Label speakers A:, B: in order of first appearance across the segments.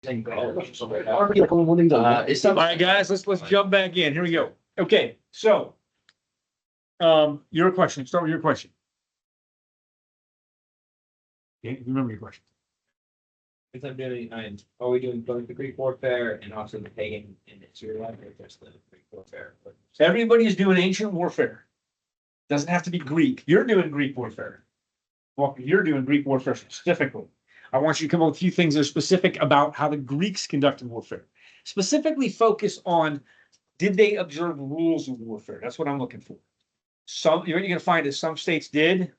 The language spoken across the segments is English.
A: All right, guys, let's jump back in. Here we go. Okay, so your question. Start with your question. Okay, remember your question.
B: If I'm doing, are we doing both the Greek warfare and also the pagan and Israelite, or just the Greek warfare?
A: Everybody is doing ancient warfare. Doesn't have to be Greek. You're doing Greek warfare. Well, you're doing Greek warfare specifically. I want you to come up with a few things that are specific about how the Greeks conducted warfare. Specifically focus on, did they observe rules of warfare? That's what I'm looking for. What you're going to find is some states did,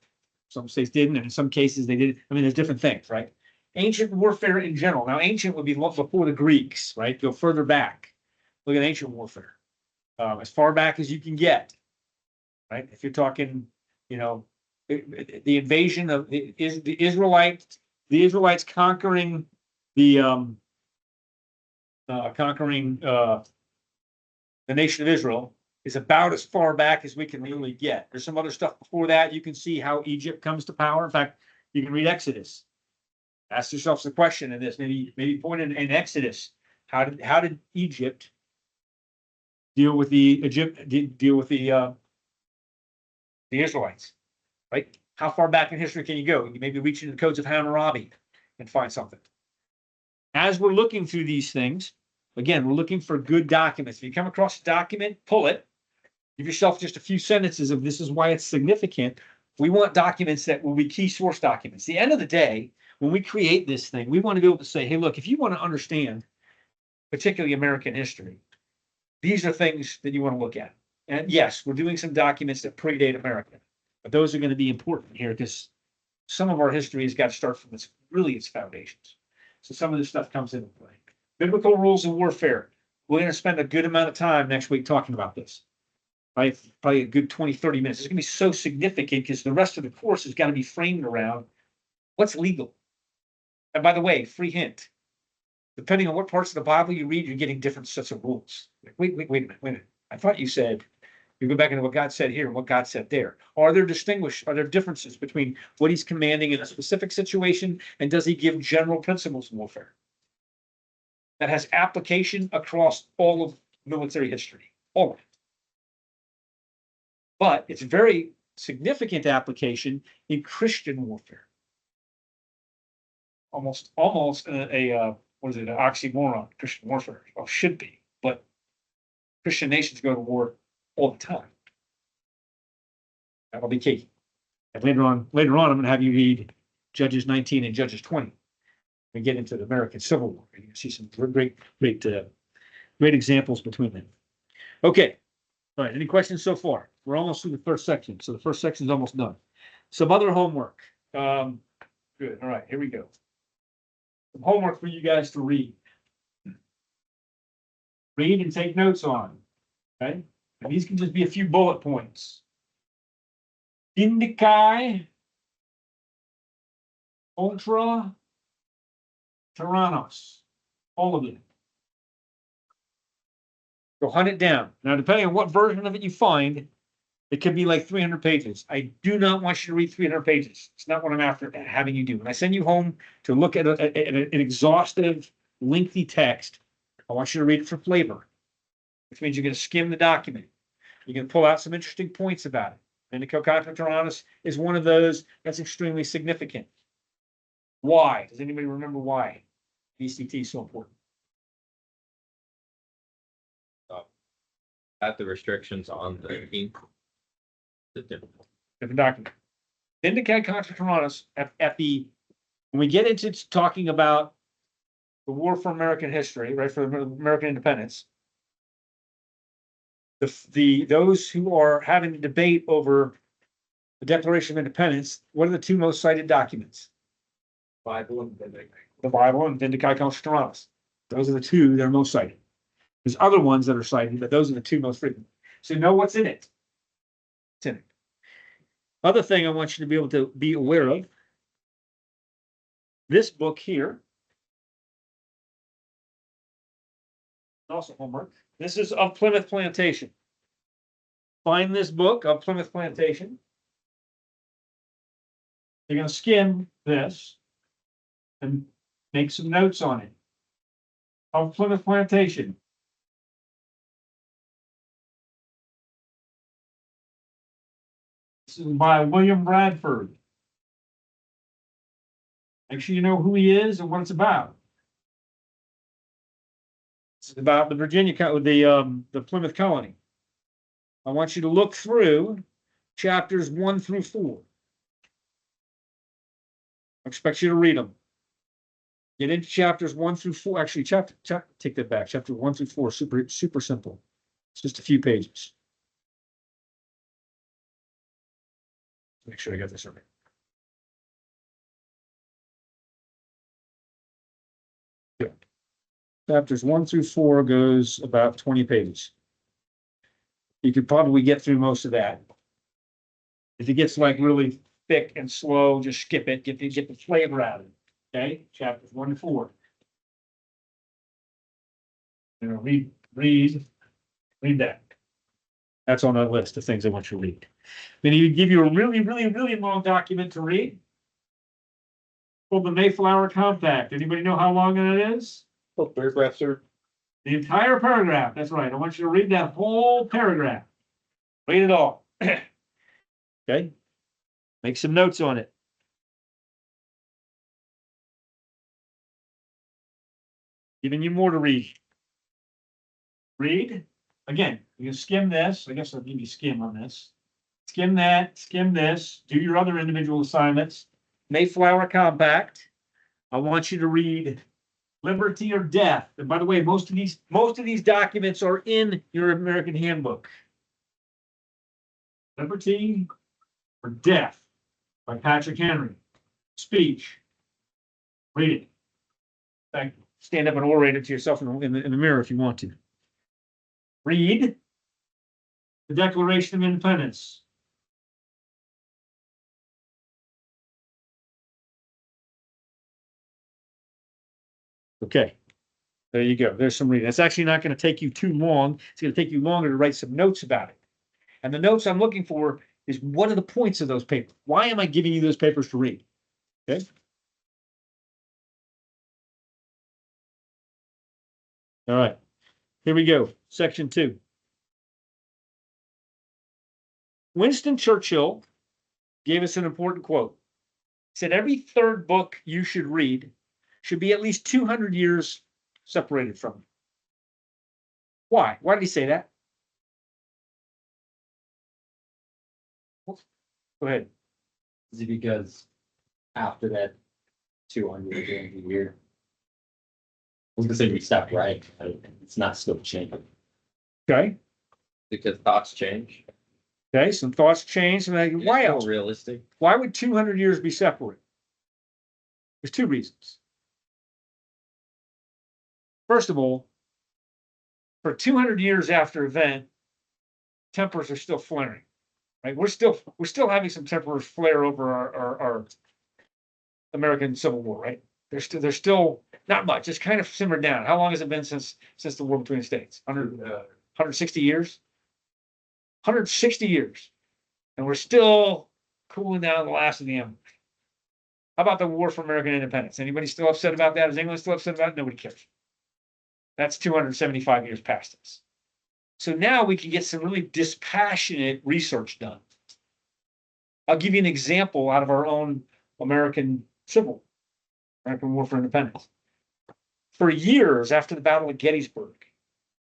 A: some states didn't, and in some cases they did. I mean, there's different things, right? Ancient warfare in general. Now, ancient would be before the Greeks, right? Go further back. Look at ancient warfare. As far back as you can get, right? If you're talking, the invasion of the Israelites conquering the nation of Israel is about as far back as we can really get. There's some other stuff before that. You can see how Egypt comes to power. In fact, you can read Exodus. Ask yourselves the question in this. Maybe point in Exodus. How did Egypt deal with the Israelites? Right? How far back in history can you go? You maybe reach into the codes of Hammurabi and find something. As we're looking through these things, again, we're looking for good documents. If you come across a document, pull it. Give yourself just a few sentences of this is why it's significant. We want documents that will be key source documents. At the end of the day, when we create this thing, we want to be able to say, hey, look, if you want to understand particularly American history, these are things that you want to look at. And yes, we're doing some documents that predate America, but those are going to be important here because some of our history has got to start from its foundations. So some of this stuff comes into play. Biblical rules of warfare. We're going to spend a good amount of time next week talking about this. Probably a good 20, 30 minutes. It's going to be so significant because the rest of the course has got to be framed around what's legal. And by the way, free hint. Depending on what parts of the Bible you read, you're getting different sets of rules. Wait a minute. I thought you said, you go back into what God said here and what God said there. Are there differences between what he's commanding in a specific situation and does he give general principles of warfare? That has application across all of military history, all of it. But it's very significant application in Christian warfare. Almost an oxymoron, Christian warfare. Well, should be, but Christian nations go to war all the time. That'll be key. And later on, I'm going to have you read Judges 19 and Judges 20 and get into the American Civil War. You can see some great examples between them. Okay. All right. Any questions so far? We're almost through the first section. So the first section is almost done. Some other homework. Good. All right. Here we go. Some homework for you guys to read. Read and take notes on. Okay. And these can just be a few bullet points. Indicae Ultra Tyrannos. All of them. Go hunt it down. Now, depending on what version of it you find, it could be like 300 pages. I do not want you to read 300 pages. It's not what I'm after having you do. When I send you home to look at an exhaustive, lengthy text, I want you to read it for flavor, which means you're going to skim the document. You're going to pull out some interesting points about it. Indicae Contra Tyrannos is one of those that's extremely significant. Why? Does anybody remember why VCT is so important?
B: At the restrictions on the ink.
A: Different document. Indicae Contra Tyrannos when we get into talking about the war for American history, right, for American independence, those who are having a debate over the Declaration of Independence, what are the two most cited documents?
B: Bible and Vindicae.
A: The Bible and Indicae Contra Tyrannos. Those are the two that are most cited. There's other ones that are cited, but those are the two most frequent. So know what's in it. What's in it. Other thing I want you to be able to be aware of. This book here. Also homework. This is Of Plymouth Plantation. Find this book of Plymouth Plantation. You're going to skim this and make some notes on it. of Plymouth Plantation. This is by William Bradford. Make sure you know who he is and what it's about. It's about the the Plymouth colony. I want you to look through chapters 1 through 4. I expect you to read them. Get into chapters 1 through 4. Actually, take that back. Chapter 1 through 4, super simple. It's just a few pages. Make sure I got this right. Good. Chapters 1 through 4 goes about 20 pages. You could probably get through most of that. If it gets like really thick and slow, just skip it, get the flavor out of it. Okay, chapters 1 to 4. Read that. That's on that list of things I want you to read. Then he would give you a really long document to read. Called the Mayflower Compact. Anybody know how long it is?
B: Oh, paragraph, sir.
A: The entire paragraph. That's right. I want you to read that whole paragraph. Read it all. Okay. Make some notes on it. Giving you more to read. Read. Again, you can skim this. I guess I'll give you skim on this. Skim that, skim this, do your other individual assignments. Mayflower Compact. I want you to read Liberty or Death. And by the way, most of these documents are in your American Handbook. Liberty or Death by Patrick Henry. Speech. Read it. In fact, stand up and orate it to yourself in the mirror if you want to. Read the Declaration of Independence. Okay, there you go. There's some reading. It's actually not going to take you too long. It's going to take you longer to write some notes about it. And the notes I'm looking for is what are the points of those papers? Why am I giving you those papers to read? Okay. All right, here we go. Section 2. Winston Churchill gave us an important quote. He said, every third book you should read should be at least 200 years separated from it. Why? Why did he say that? Go ahead.
C: Is it because after that 200 year, I was gonna say we stopped right, but it's not still changing.
A: Okay.
B: Because thoughts change.
A: Okay. Some thoughts change. And why
B: It's more
A: else?
B: realistic.
A: Why would 200 years be separate? There's two reasons. First of all, for 200 years after event, tempers are still flaring, right? We're still having some tempers flare over our American Civil War, right? There's still not much. It's kind of simmered down. How long has it been since the war between the states? 160 years? 160 years. And we're still cooling down the last of the embers. How about the war for American independence? Anybody still upset about that? Is England still upset about it? Nobody cares. That's 275 years past us. So now we can get some really dispassionate research done. I'll give you an example out of our own American War for Independence. For years after the Battle of Gettysburg,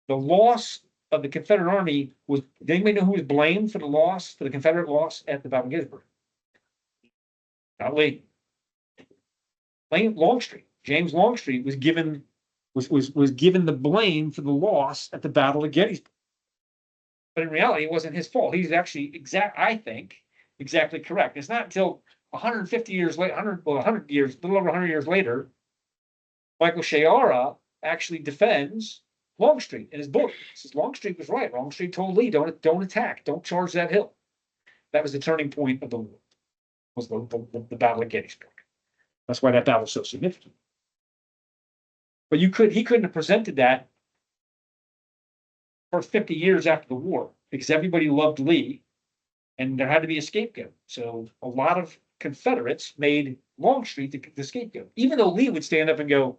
A: the loss of the Confederate Army was, did anybody know who was blamed for the Confederate loss at the Battle of Gettysburg? Not Lee. Longstreet. James Longstreet was given the blame for the loss at the Battle of Gettysburg. But in reality, it wasn't his fault. He's actually I think, exactly correct. It's not until 150 years later, 100 years, a little over 100 years later, Michael Shayara actually defends Longstreet in his book. He says Longstreet was right. Longstreet told Lee, don't attack, don't charge that hill. That was the turning point of the war, was the Battle of Gettysburg. That's why that battle is so significant. But he couldn't have presented that for 50 years after the war because everybody loved Lee and there had to be a scapegoat. So a lot of Confederates made Longstreet the scapegoat, even though Lee would stand up and go,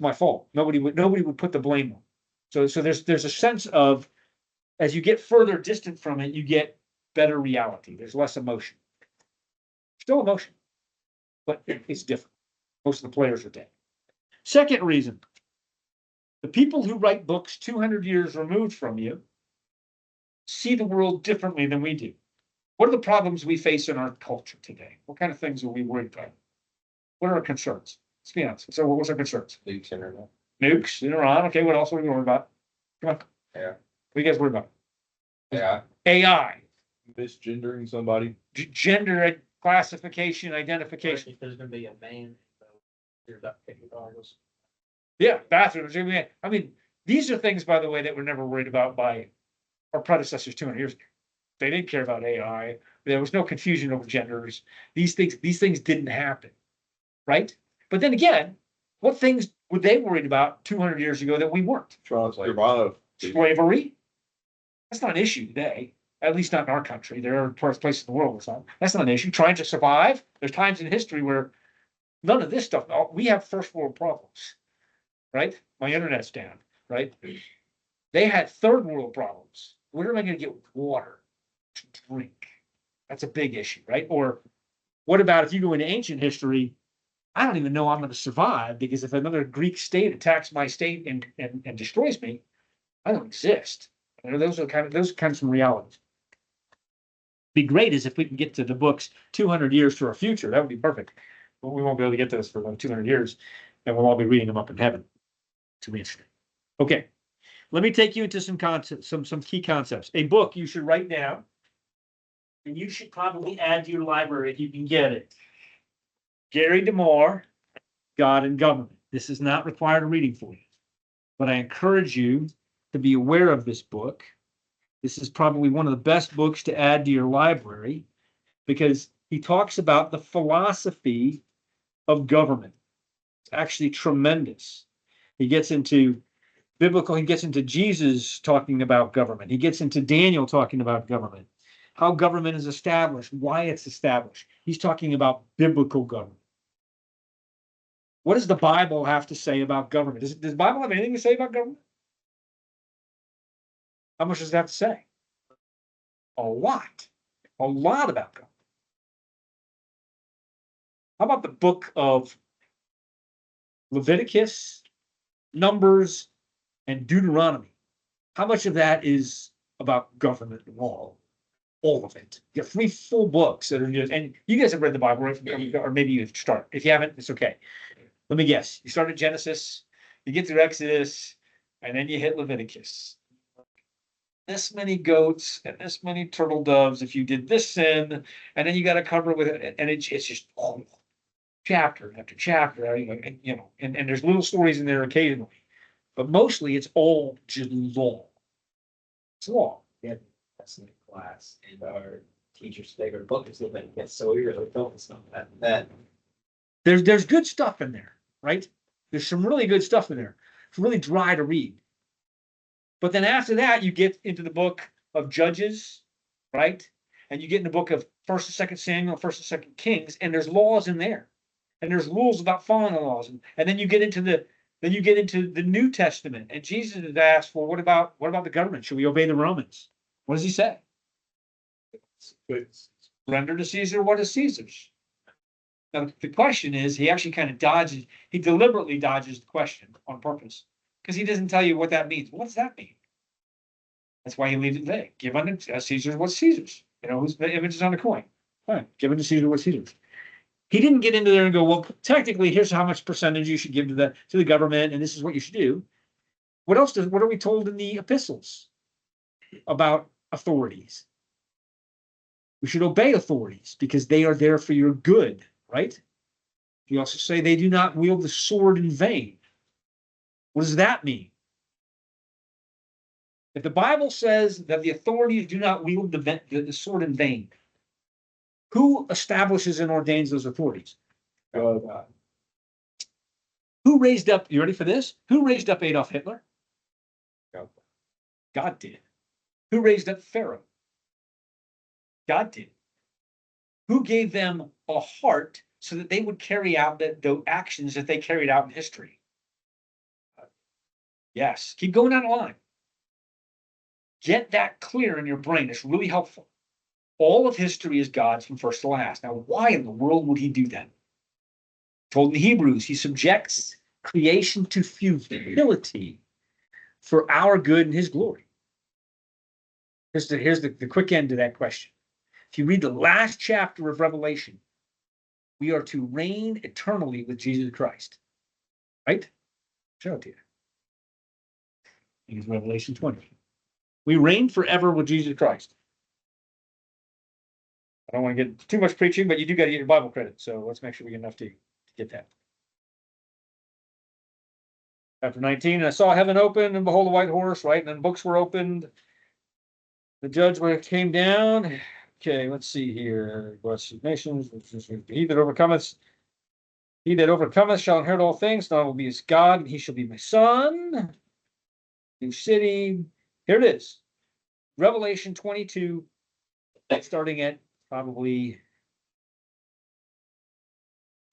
A: my fault. Nobody would put the blame on. So there's a sense of, as you get further distant from it, you get better reality. There's less emotion. Still emotion, but it's different. Most of the players are dead. Second reason, the people who write books 200 years removed from you see the world differently than we do. What are the problems we face in our culture today? What kind of things are we worried about? What are our concerns? Let's be honest. So what's our concerns?
B: Luke's internet.
A: Nukes in Iran. Okay, what else are we worried about? Come on.
B: Yeah.
A: What are you guys worried about?
B: Yeah.
A: AI,
D: Misgendering somebody.
A: gender classification, identification.
B: If there's gonna be a man, you're not picking dogs.
A: Yeah, bathrooms. I mean, these are things, by the way, that were never worried about by our predecessors 200 years ago. They didn't care about AI. There was no confusion over genders. These things didn't happen, right? But then again, what things were they worried about 200 years ago that we weren't?
D: Survive.
A: Slavery? That's not an issue today, at least not in our country. There are places in the world where it's not. That's not an issue. Trying to survive. There's times in history where none of this stuff, we have first world problems, right? My internet's down, right? They had third world problems. Where am I going to get water to drink? That's a big issue, right? Or what about if you go into ancient history? I don't even know I'm going to survive, because if another Greek state attacks my state and destroys me, I don't exist. You know, those kinds of realities. Be great is if we can get to the books 200 years to our future. That would be perfect. But we won't be able to get to this for like 200 years, and we'll all be reading them up in heaven. Too interesting. Okay, let me take you into some concepts, some key concepts. A book you should write down, and you should probably add to your library if you can get it. Gary DeMar, God and Government. This is not required reading for you, but I encourage you to be aware of this book. This is probably one of the best books to add to your library, because he talks about the philosophy of government. It's actually tremendous. He gets into he gets into Jesus talking about government. He gets into Daniel talking about government, how government is established, why it's established. He's talking about biblical government. What does the Bible have to say about government? Does the Bible have anything to say about government? How much does it have to say? A lot about government. How about the book of Leviticus, Numbers, and Deuteronomy? How much of that is about government law? All of it. You have 3 full books that are just, and you guys have read the Bible, right? Or maybe you start. If you haven't, it's okay. Let me guess. You start at Genesis, you get through Exodus, and then you hit Leviticus. This many goats and this many turtle doves if you did this sin, and then you got to cover it with it, and it's just chapter after chapter, and there's little stories in there occasionally, but mostly it's all just law. It's law.
B: Yeah, that's in the class, and our teacher's favorite book is Leviticus, so we really focus on that.
A: There's good stuff in there, right? There's some really good stuff in there. It's really dry to read. But then after that, you get into the book of Judges, right? And you get in the book of 1st and 2nd Samuel, 1st and 2nd Kings, and there's laws in there. And there's rules about following the laws. And then you get into the New Testament. And Jesus is asked, well, what about the government? Should we obey the Romans? What does he say? Render to Caesar what is Caesar's. Now, the question is, he actually kind of he deliberately dodges the question on purpose, because he doesn't tell you what that means. What does that mean? That's why he leaves it there. Give unto Caesar what's Caesar's. Who's the image is on the coin. Fine. Give unto Caesar what's Caesar's. He didn't get into there and go, well, technically, here's how much percentage you should give to the government, and this is what you should do. What are we told in the epistles about authorities? We should obey authorities because they are there for your good, right? You also say they do not wield the sword in vain. What does that mean? If the Bible says that the authorities do not wield the sword in vain, who establishes and ordains those authorities?
D: God.
A: Who raised up, you ready for this? Who raised up Adolf Hitler? God did. Who raised up Pharaoh? God did. Who gave them a heart so that they would carry out the actions that they carried out in history? Yes, keep going down the line. Get that clear in your brain. It's really helpful. All of history is God's from first to last. Now, why in the world would he do that? Told in Hebrews, he subjects creation to futility for our good and his glory. Here's the quick end to that question. If you read the last chapter of Revelation, we are to reign eternally with Jesus Christ. Right? Show it to you. I think it's Revelation 20. We reign forever with Jesus Christ. I don't want to get too much preaching, but you do got to get your Bible credit. So let's make sure we get enough to get that. Chapter 19, and I saw heaven open, and behold, a white horse, right? And then books were opened. The judge came down. Okay, let's see here. Blessed nations, he that overcometh shall inherit all things. And I will be his God, and he shall be my son. New city. Here it is. Revelation 22, starting at probably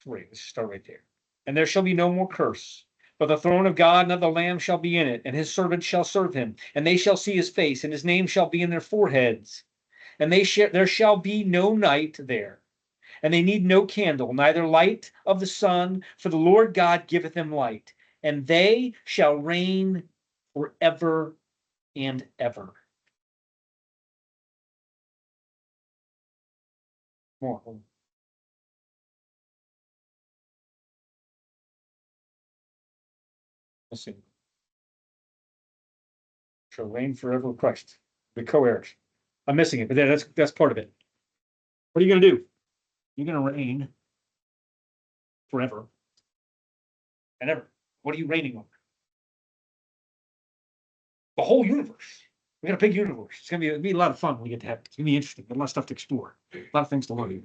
A: 3. Let's start right there. And there shall be no more curse, but the throne of God and of the Lamb shall be in it, and his servants shall serve him, and they shall see his face, and his name shall be in their foreheads. And there shall be no night there, and they need no candle, neither light of the sun, for the Lord God giveth them light, and they shall reign forever and ever. More. Let's see. Shall reign forever with Christ. The co-heirs. I'm missing it, but that's part of it. What are you going to do? You're going to reign forever and ever. What are you reigning over? The whole universe. We got a big universe. It's going to be a lot of fun when we get to have it. It's going to be interesting. Got a lot of stuff to explore. A lot of things to learn.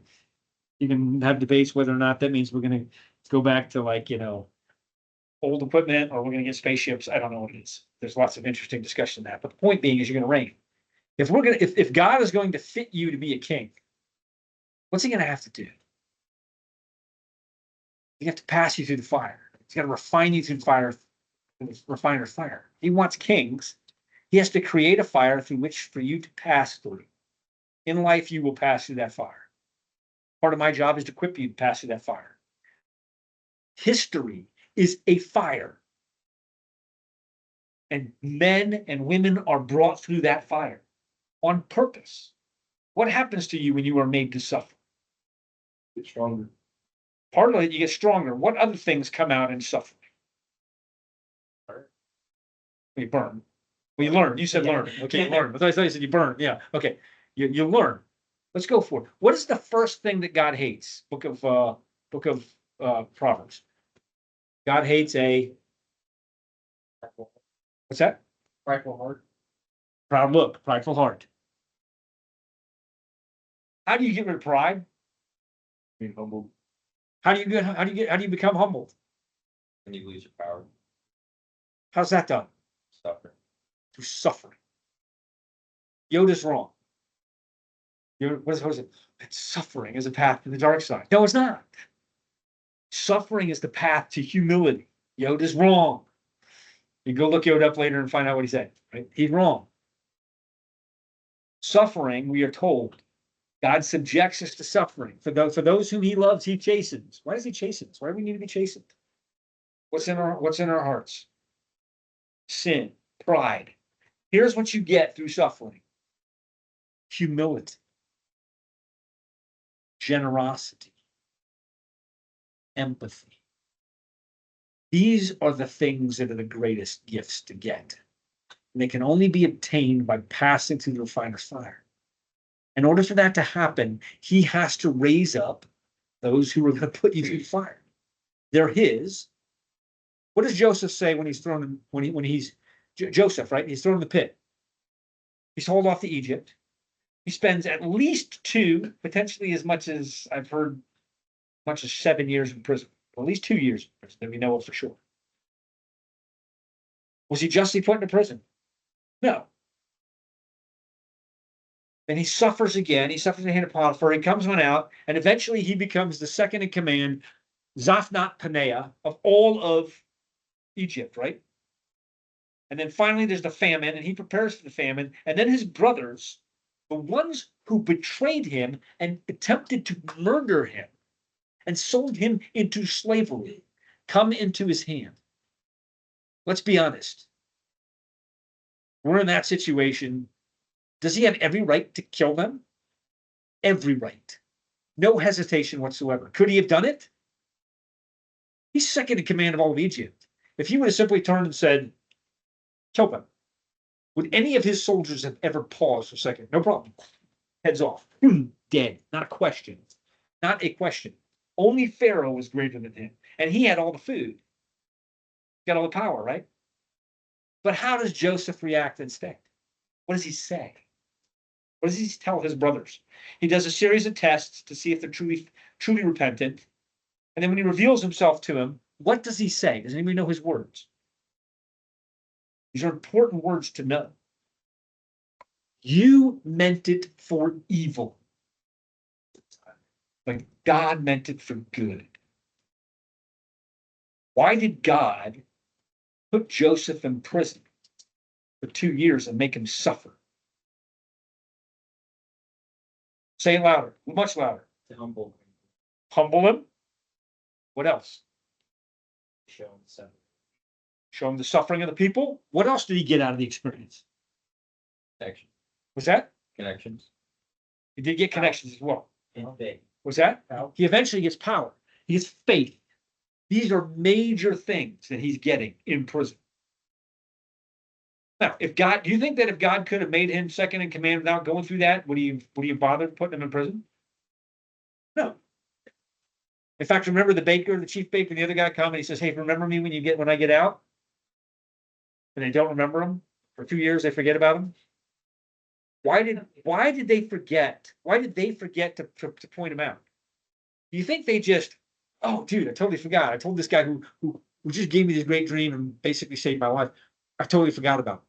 A: You can have debates whether or not that means we're going to go back to old equipment or we're going to get spaceships. I don't know what it is. There's lots of interesting discussion in that. But the point being is you're going to reign. If God is going to fit you to be a king, what's he going to have to do? He have to pass you through the fire. He's got to refine you through the fire, refiner's fire. He wants kings. He has to create a fire through which for you to pass through. In life, you will pass through that fire. Part of my job is to equip you to pass through that fire. History is a fire. And men and women are brought through that fire on purpose. What happens to you when you are made to suffer?
D: Get stronger.
A: Part of it, you get stronger. What other things come out in suffering? You burn. Well, you learn. You said learn. Okay, you learn. I thought you said you burn. Yeah. Okay. You learn. Let's go for it. What is the first thing that God hates? Book of Proverbs. God hates what's that?
C: Prideful heart.
A: Proud look, prideful heart. How do you get rid of pride?
D: Being humbled.
A: How do you become humbled?
B: When you lose your power,
A: How's that done?
B: suffer.
A: Through suffering. Yoda's wrong. What is it? It's suffering is a path to the dark side. No, it's not. Suffering is the path to humility. Yoda's wrong. You go look Yoda up later and find out what he said. Right? He's wrong. Suffering, we are told, God subjects us to suffering. For those whom he loves, he chastens. Why does he chasten us? Why do we need to be chastened? What's in our hearts? Sin, pride. Here's what you get through suffering: humility, generosity, empathy. These are the things that are the greatest gifts to get. And they can only be obtained by passing through the refiner's fire. In order for that to happen, he has to raise up those who are going to put you through the fire. They're his. What does Joseph say when he's thrown in, when he's Joseph, right? He's thrown in the pit. He's hauled off to Egypt. He spends at least 2, potentially as much as I've heard, much as 7 years in prison. Or at least 2 years in prison, that we know of for sure. Was he justly put into prison? No. Then he suffers again. He suffers in the hand of Potiphar. He comes on out, and eventually he becomes the second in command, Zaphnath Paneah, of all of Egypt, right? And then finally, there's the famine, and he prepares for the famine. And then his brothers, the ones who betrayed him and attempted to murder him and sold him into slavery, come into his hand. Let's be honest. We're in that situation. Does he have every right to kill them? Every right. No hesitation whatsoever. Could he have done it? He's second in command of all of Egypt. If he would have simply turned and said, kill them, would any of his soldiers have ever paused a second? No problem. Heads off. Dead. Not a question. Not a question. Only Pharaoh was greater than him. And he had all the food. Got all the power, right? But how does Joseph react instead? What does he say? What does he tell his brothers? He does a series of tests to see if they're truly repentant. And then when he reveals himself to him, what does he say? Does anybody know his words? These are important words to know. You meant it for evil, but God meant it for good. Why did God put Joseph in prison for 2 years and make him suffer? Say it louder, much louder.
B: To humble,
A: Humble him. What else?
B: show him something.
A: Show him the suffering of the people. What else did he get out of the experience?
B: Connection.
A: Was that?
B: Connections.
A: He did get connections as well.
B: And faith.
A: Was that?
D: Power.
A: He eventually gets power. He gets faith. These are major things that he's getting in prison. Now, if God, do you think that if God could have made him second in command without going through that, would he have bothered putting him in prison? No. In fact, remember the baker, the chief baker, the other guy come and he says, hey, remember me when I get out? And they don't remember him for 2 years, they forget about him. Why did they forget? Why did they forget to point him out? Do you think they just, oh, dude, I totally forgot. I told this guy who just gave me this great dream and basically saved my life. I totally forgot about him.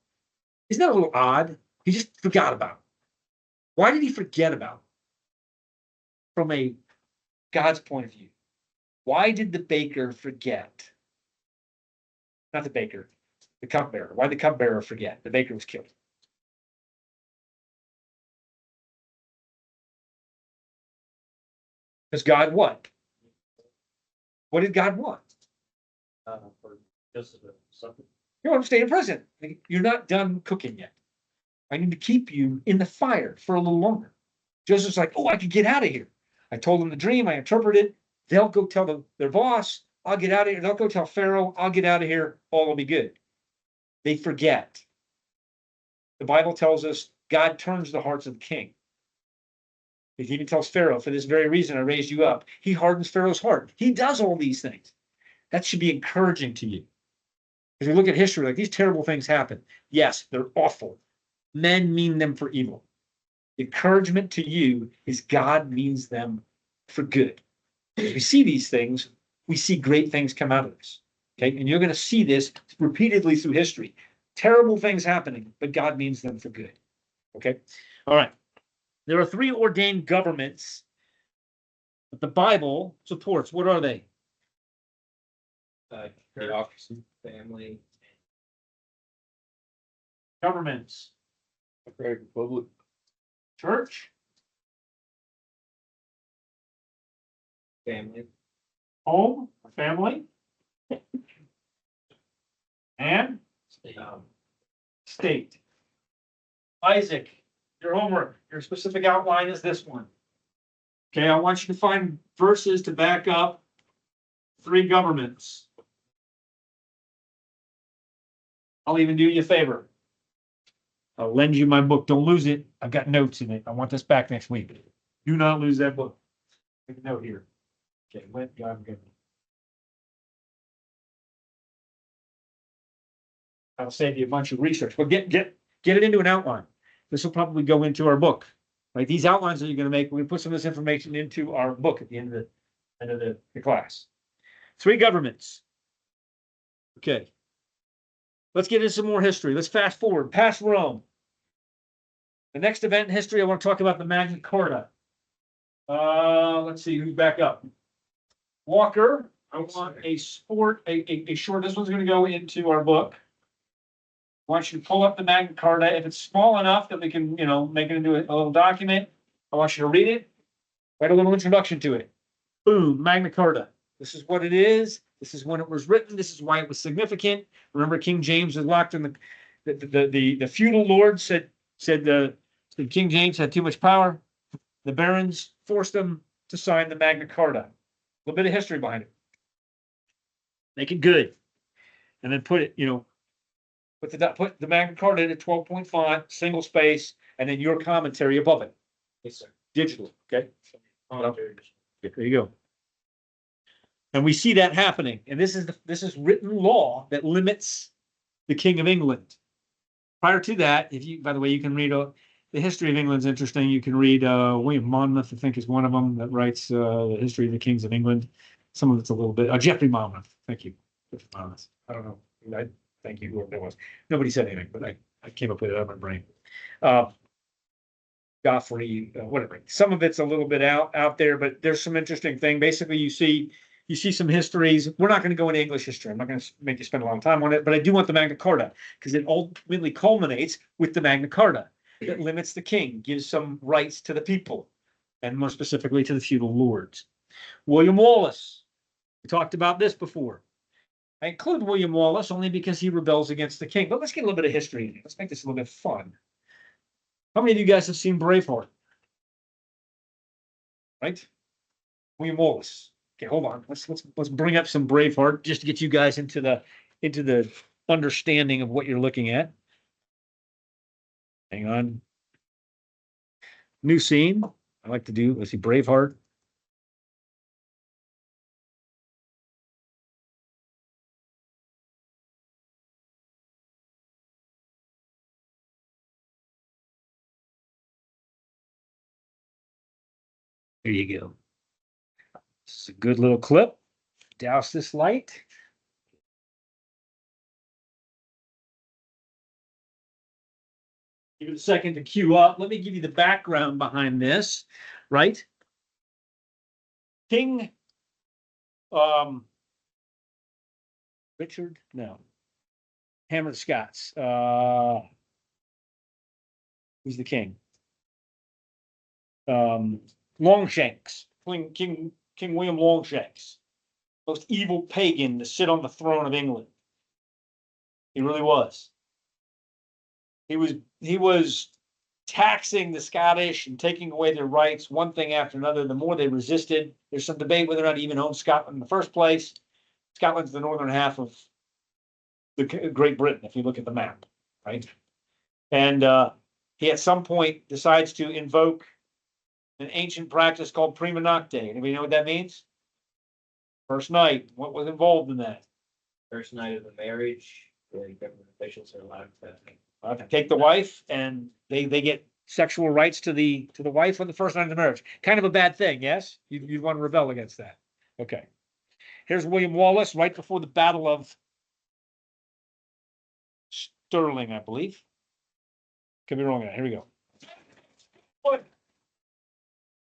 A: Isn't that a little odd? He just forgot about him. Why did he forget about him? From a God's point of view. Why did the baker forget? Not the baker, the cupbearer. Why did the cupbearer forget? The baker was killed. Because God what? What did God want?
C: For just something.
A: You want to stay in prison. You're not done cooking yet. I need to keep you in the fire for a little longer. Joseph's like, oh, I could get out of here. I told them the dream. I interpreted. They'll go tell their boss. I'll get out of here. They'll go tell Pharaoh. I'll get out of here. All will be good. They forget. The Bible tells us God turns the hearts of the king. He even tells Pharaoh, for this very reason, I raised you up. He hardens Pharaoh's heart. He does all these things. That should be encouraging to you. If you look at history, like these terrible things happen. Yes, they're awful. Men mean them for evil. Encouragement to you is God means them for good. As we see these things, we see great things come out of this. Okay, and you're going to see this repeatedly through history. Terrible things happening, but God means them for good. Okay, all right. There are 3 ordained governments that the Bible supports. What are they?
B: Theocracy, family.
A: Governments.
D: Democratic Republic.
A: Church,
B: Family.
A: home, family, and state. Isaac, your homework, your specific outline is this one. Okay, I want you to find verses to back up 3 governments. I'll even do you a favor. I'll lend you my book. Don't lose it. I've got notes in it. I want this back next week. Do not lose that book. Make a note here. Okay, when God good. I'll save you a bunch of research, but get it into an outline. This will probably go into our book. Right? These outlines that you're going to make, we're going to put some of this information into our book at the end of the class. 3 governments. Okay. Let's get into some more history. Let's fast forward past Rome. The next event in history, I want to talk about the Magna Carta. Let's see who's back up. Walker, I want a short, this one's going to go into our book. I want you to pull up the Magna Carta. If it's small enough that we can, make it into a little document, I want you to read it. Write a little introduction to it. Boom, Magna Carta. This is what it is. This is when it was written. This is why it was significant. Remember, King James was locked in the feudal lords said King James had too much power. The barons forced him to sign the Magna Carta. A little bit of history behind it. Make it good. And then put the Magna Carta in at 12.5, single space, and then your commentary above it.
B: Yes, sir.
A: Digital, okay? There you go. And we see that happening. And this is written law that limits the King of England. Prior to that, by the way, you can read the history of England's interesting. You can read William Monmouth, I think is one of them that writes the history of the kings of England. Some of it's a little bit, Geoffrey Monmouth. Thank you. Geoffrey Monmouth. I don't know. Thank you, whoever that was. Nobody said anything, but I came up with it out of my brain. Godfrey, whatever. Some of it's a little bit out there, but there's some interesting thing. Basically, you see some histories. We're not going to go into English history. I'm not going to make you spend a long time on it, but I do want the Magna Carta because it ultimately culminates with the Magna Carta. It limits the king, gives some rights to the people, and more specifically to the feudal lords. William Wallace. We talked about this before. I include William Wallace only because he rebels against the king. But let's get a little bit of history in here. Let's make this a little bit fun. How many of you guys have seen Braveheart? Right? William Wallace. Okay, hold on. Let's bring up some Braveheart just to get you guys into the understanding of what you're looking at. Hang on. New scene. I like to do. Let's see, Braveheart. There you go. This is a good little clip. Douse this light. Give it a second to queue up. Let me give you the background behind this, right? King Richard, no. Hammer the Scots. Who's the king? Longshanks. King William Longshanks. Most evil pagan to sit on the throne of England. He really was. He was taxing the Scottish and taking away their rights, one thing after another. The more they resisted, there's some debate whether or not he even owned Scotland in the first place. Scotland's the northern half of the Great Britain, if you look at the map, right? And he at some point decides to invoke an ancient practice called prima nocte. Anybody know what that means? First night. What was involved in that?
B: First night of the marriage, the government officials are allowed to
A: take the wife, and they get sexual rights to the wife on the first night of the marriage. Kind of a bad thing, yes? You'd want to rebel against that. Okay. Here's William Wallace right before the Battle of Stirling, I believe. Could be wrong on that. Here we go.
E: What?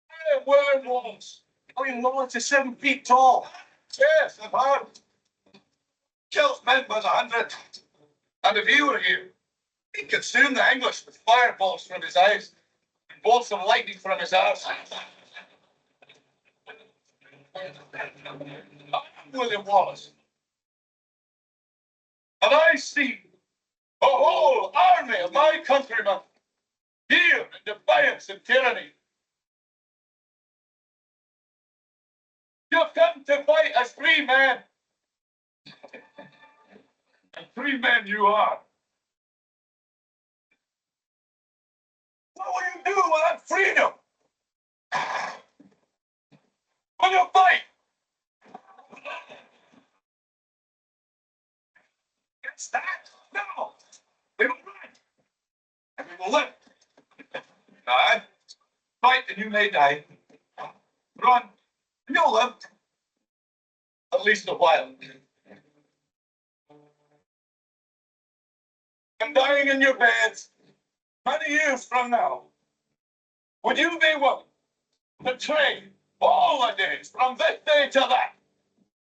E: Hey, William Wallace. William Wallace is 7 feet tall. Yes, I've heard. Kills men by the hundred. And if he were here, he'd consume the English with fireballs from his eyes and bolts of lightning from his arse. I'm William Wallace. And I see a whole army of my countrymen here in defiance of tyranny. You've come to fight as 3 men. And 3 men you are. What will you do without freedom? Will you fight? Against that? No! We will run. And we will live. Aye. Fight and you may die. Run and you'll live. At least a while. And dying in your beds many years from now, would you be willing to trade all the days from this day to that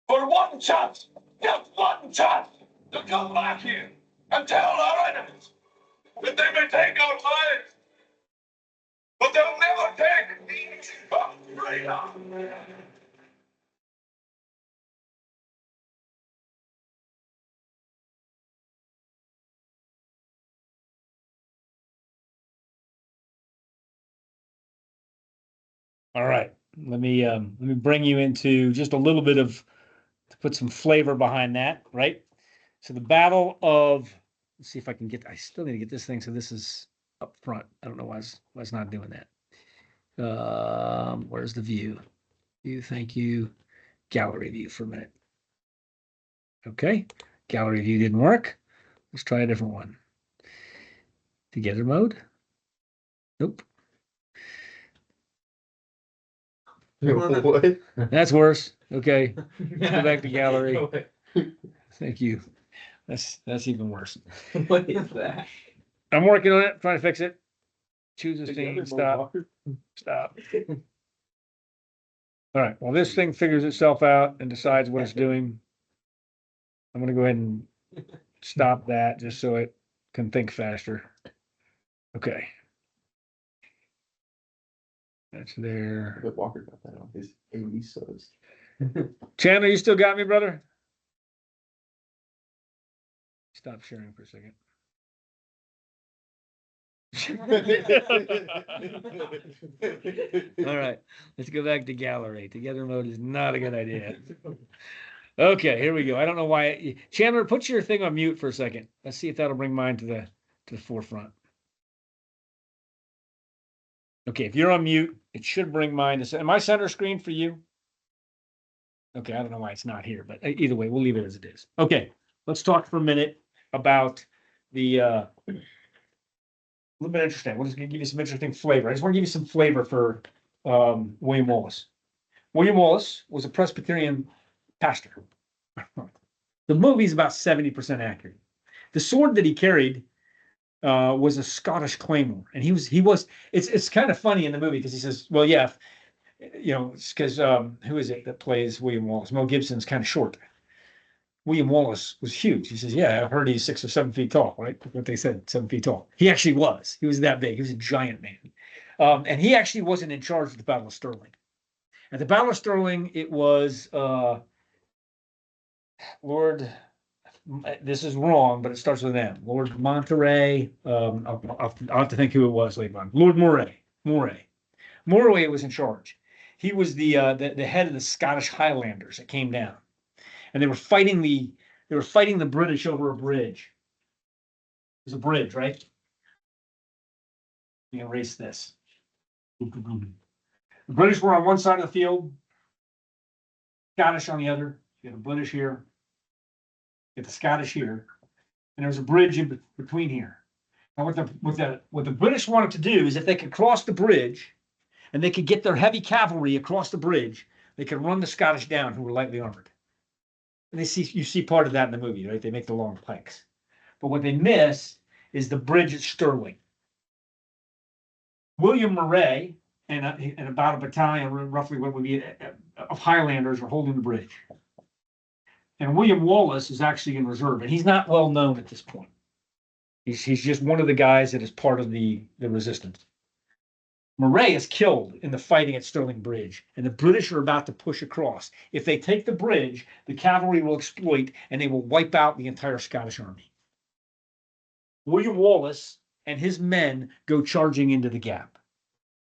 E: for one chance, just one chance to come back here and tell our enemies that they may take our lives, but they'll never take our freedom.
A: All right, let me bring you into just a little bit of, to put some flavor behind that, right? So the Battle of, let's see if I can get, I still need to get this thing, so this is up front. I don't know why it's not doing that. Where's the view? View, thank you. Gallery view for a minute. Okay, gallery view didn't work. Let's try a different one. Together mode. Nope,
D: What?
A: that's worse. Okay, go back to gallery. Thank you. That's even worse.
B: What is that?
A: I'm working on it, trying to fix it. Choose a
D: Together,
A: scene, stop,
D: motherfucker.
A: stop. All right, well, this thing figures itself out and decides what it's doing. I'm gonna go ahead and stop that just so it can think faster. Okay. That's there.
D: But Walker got that on his 80 subs.
A: Chandler, you still got me, brother? Stop sharing for a second. All right, let's go back to gallery. Together mode is not a good idea. Okay, here we go. I don't know why. Chandler, put your thing on mute for a second. Let's see if that'll bring mine to the forefront. Okay, if you're on mute, it should bring mine to. Am I center screen for you? Okay, I don't know why it's not here, but either way, we'll leave it as it is. Okay, let's talk for a minute about the a little bit interesting. We're just gonna give you some interesting flavor. I just want to give you some flavor for William Wallace. William Wallace was a Presbyterian pastor. The movie's about 70% accurate. The sword that he carried was a Scottish claymore, and he was. It's kind of funny in the movie because he says, "Well, yeah, you know, it's because who is it that plays William Wallace? Mel Gibson's kind of short. William Wallace was huge. He says, yeah, I've heard he's 6 or 7 feet tall, right? What they said, 7 feet tall. He actually was. He was that big. He was a giant man. And he actually wasn't in charge of the Battle of Stirling. At the Battle of Stirling, it was Lord, this is wrong, but it starts with M. Lord Monterey. I'll have to think who it was later on. Lord Moray. Moray was in charge. He was the head of the Scottish Highlanders that came down. And they were fighting the British over a bridge. There's a bridge, right? Let me erase this. The British were on one side of the field, Scottish on the other. You have the British here, you have the Scottish here, and there's a bridge in between here. Now, what the British wanted to do is if they could cross the bridge, and they could get their heavy cavalry across the bridge, they could run the Scottish down who were lightly armored. And you see part of that in the movie, right? They make the long planks. But what they miss is the bridge at Stirling. William Moray and about a battalion, roughly what would be of Highlanders, are holding the bridge. And William Wallace is actually in reserve, and he's not well known at this point. He's just one of the guys that is part of the resistance. Moray is killed in the fighting at Stirling Bridge, and the British are about to push across. If they take the bridge, the cavalry will exploit, and they will wipe out the entire Scottish army. William Wallace and his men go charging into the gap,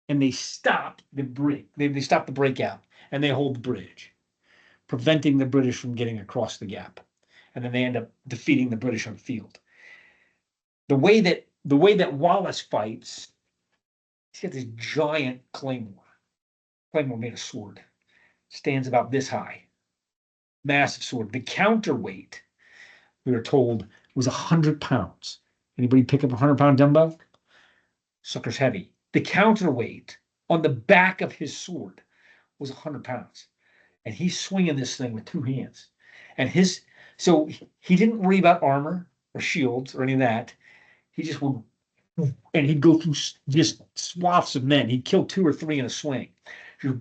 A: and they stop the break. They stop the breakout, and they hold the bridge, preventing the British from getting across the gap. And then they end up defeating the British on the field. The way that Wallace fights, he's got this giant claymore made of sword, stands about this high, massive sword. The counterweight, we were told, was 100 pounds. Anybody pick up a 100-pound dumbbell? Sucker's heavy. The counterweight on the back of his sword was 100 pounds, and he's swinging this thing with 2 hands. And so he didn't worry about armor or shields or any of that. He just would. And he'd go through just swaths of men. He'd kill 2 or 3 in a swing. He'd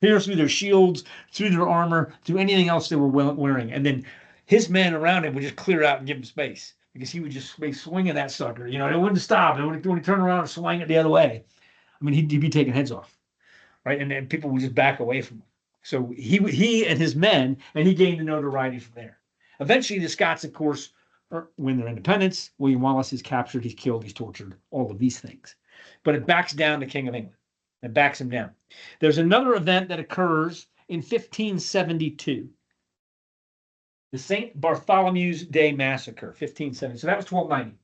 A: pierce through their shields, through their armor, through anything else they were wearing. And then his men around him would just clear out and give him space. because he would just be swinging that sucker, you know, and it wouldn't stop. And when he turned around and swung it the other way, I mean, he'd be taking heads off, right? And then people would just back away from him. So he and his men, and he gained the notoriety from there. Eventually, the Scots, of course, win their independence. William Wallace is captured, he's killed, he's tortured, all of these things. But it backs down the King of England. It backs him down. There's another event that occurs in 1572. The St. Bartholomew's Day Massacre, 1570. So that was 1290.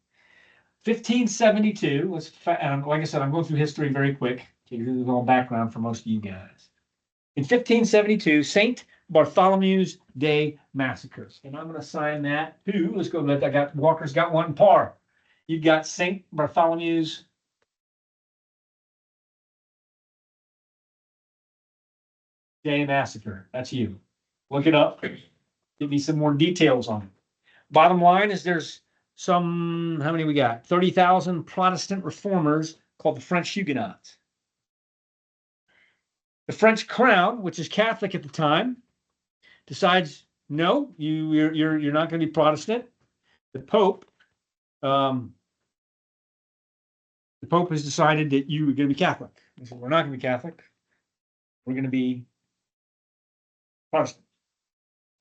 A: 1572, like I said, I'm going through history very quick. Give you a little background for most of you guys. In 1572, St. Bartholomew's Day Massacre. And I'm going to assign that to, let's go, I got, Walker's got one par. You've got St. Bartholomew's Day Massacre. That's you. Look it up. Give me some more details on it. Bottom line is there's some, how many we got? 30,000 Protestant reformers called the French Huguenots. The French crown, which is Catholic at the time, decides, no, you're not going to be Protestant. The Pope has decided that you are going to be Catholic. He said, we're not going to be Catholic. We're going to be Protestant.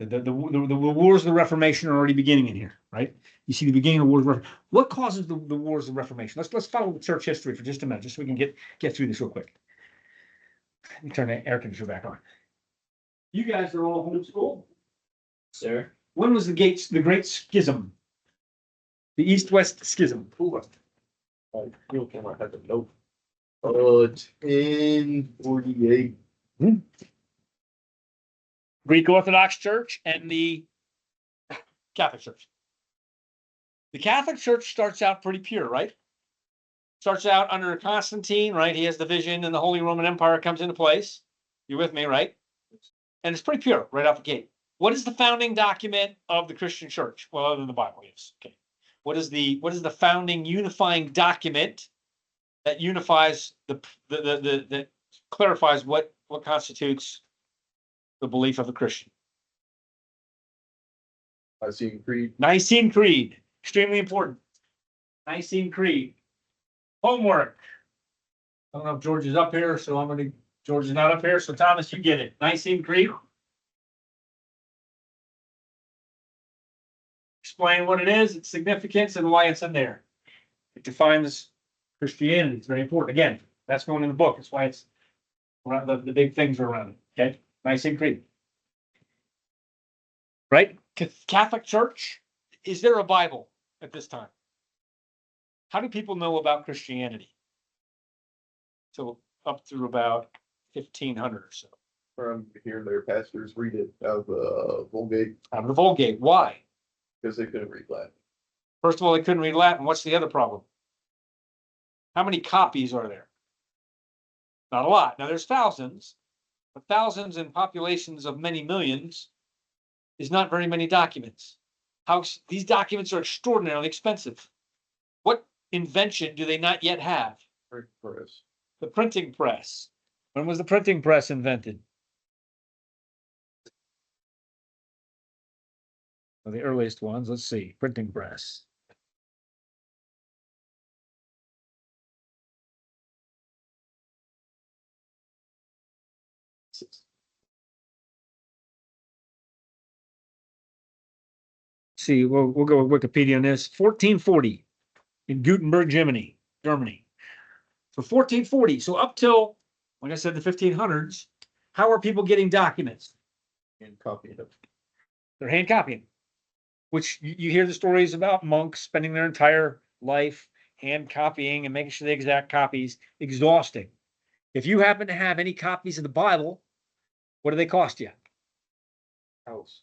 A: The wars of the Reformation are already beginning in here, right? You see the beginning of the wars. What causes the wars of the Reformation? Let's follow the church history for just a minute, just so we can get through this real quick. Let me turn the air conditioner back on. You guys are all homeschooled.
B: Sir,
A: When was the Great Schism? The East-West Schism.
D: You came out had the note. 1048.
A: Greek Orthodox Church and the Catholic Church. The Catholic Church starts out pretty pure, right? Starts out under Constantine, right? He has the vision and the Holy Roman Empire comes into place. You're with me, right? And it's pretty pure right off the gate. What is the founding document of the Christian Church? Well, other than the Bible, yes. Okay. What is the founding unifying document that unifies that clarifies what constitutes the belief of a Christian?
D: Nicene Creed.
A: Nicene Creed, extremely important. Nicene Creed. Homework. I don't know if George is up here, so George is not up here, so Thomas, you get it. Nicene Creed. Explain what it is, its significance, and why it's in there. It defines Christianity. It's very important. Again, that's going in the book. That's why it's around the big things are around it. Okay, Nicene Creed. Right? Catholic Church. Is there a Bible at this time? How do people know about Christianity? So up through about 1500 or so.
D: From hearing their pastors read it out of Vulgate
A: Out of the Vulgate. Why?
D: because they couldn't read Latin.
A: First of all, they couldn't read Latin. What's the other problem? How many copies are there? Not a lot. Now there's thousands, but thousands in populations of many millions is not very many documents. These documents are extraordinarily expensive. What invention do they not yet have?
D: Press.
A: The printing press. When was the printing press invented? Well, the earliest ones, let's see, printing press. See, we'll go with Wikipedia on this. 1440 in Gutenberg, Germany. So 1440. So up till, like I said, the 1500s, how are people getting documents?
D: And copying it.
A: They're hand copying, which you hear the stories about monks spending their entire life hand copying and making sure the exact copies. Exhausting. If you happen to have any copies of the Bible, what do they cost you?
D: House.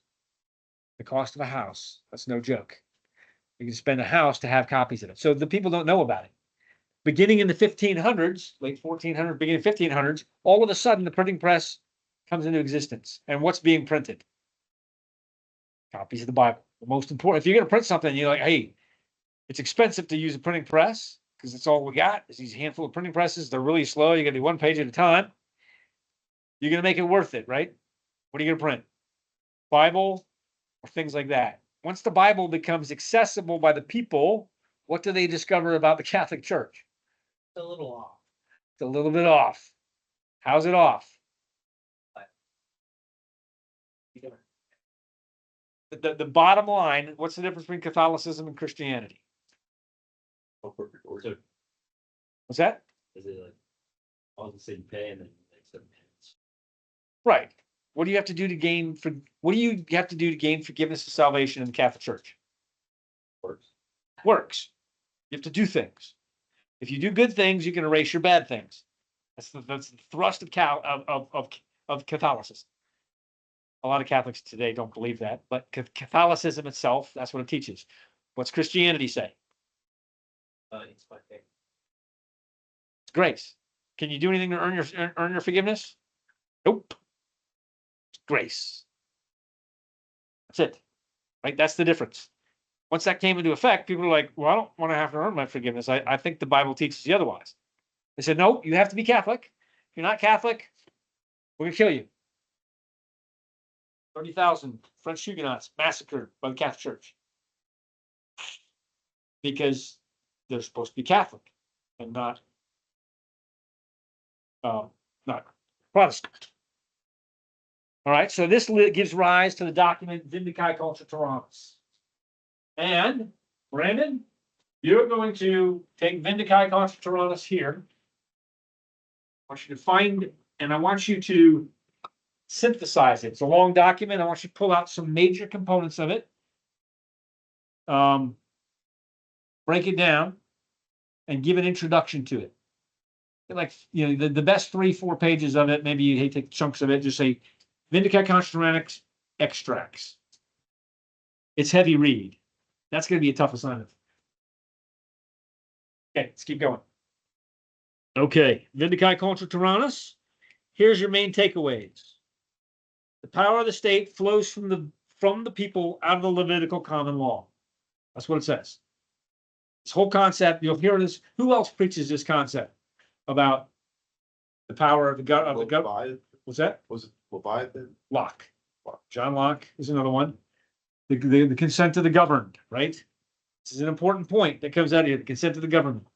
A: The cost of a house. That's no joke. You can spend a house to have copies of it. So the people don't know about it. Beginning in the 1500s, late 1400s, beginning 1500s, all of a sudden the printing press comes into existence. And what's being printed? Copies of the Bible. The most important. If you're going to print something, you're like, hey, it's expensive to use a printing press because that's all we got is these handful of printing presses. They're really slow. You got to do one page at a time. You're going to make it worth it, right? What are you going to print? Bible or things like that. once the Bible becomes accessible by the people, what do they discover about the Catholic Church?
B: It's a little off.
A: It's a little bit off. How's it off? The bottom line, what's the difference between Catholicism and Christianity?
D: Oh, perfect order.
A: What's that?
C: Is it like, all the same pay and then like 7 minutes?
A: Right. What do you have to do to gain for, what do you have to do to gain forgiveness of salvation in the Catholic Church?
C: Works.
A: Works. You have to do things. If you do good things, you can erase your bad things. That's the thrust of Catholicism. A lot of Catholics today don't believe that, but Catholicism itself, that's what it teaches. What's Christianity say?
B: It's my favorite.
A: It's grace. Can you do anything to earn your forgiveness? Nope. It's grace. That's it. Right? That's the difference. Once that came into effect, people were like, well, I don't want to have to earn my forgiveness. I think the Bible teaches you otherwise. They said, no, you have to be Catholic. If you're not Catholic, we're gonna kill you. 30,000 French Huguenots massacred by the Catholic Church. Because they're supposed to be Catholic and not Protestant. All right, so this gives rise to the document Vindicae Contra Tyrannis. And Brandon, you're going to take Vindicae Contra Tyrannis here. I want you to find, and I want you to synthesize it. It's a long document. I want you to pull out some major components of it. Break it down and give an introduction to it. Like, you know, the best 3-4 pages of it, maybe you take chunks of it, just say Vindicae Contra Tyrannis extracts. It's heavy read. That's going to be a tough assignment. Okay, let's keep going. Okay, Vindicae Contra Tyrannis. Here's your main takeaways. The power of the state flows from the people out of the Levitical common law. That's what it says. This whole concept, you'll hear this. Who else preaches this concept about the power of the government?
D: Leviathan,
A: What's that?
D: was it Leviathan?
A: Locke. John Locke is another one. The consent of the governed, right? This is an important point that comes out of here, the consent of the government.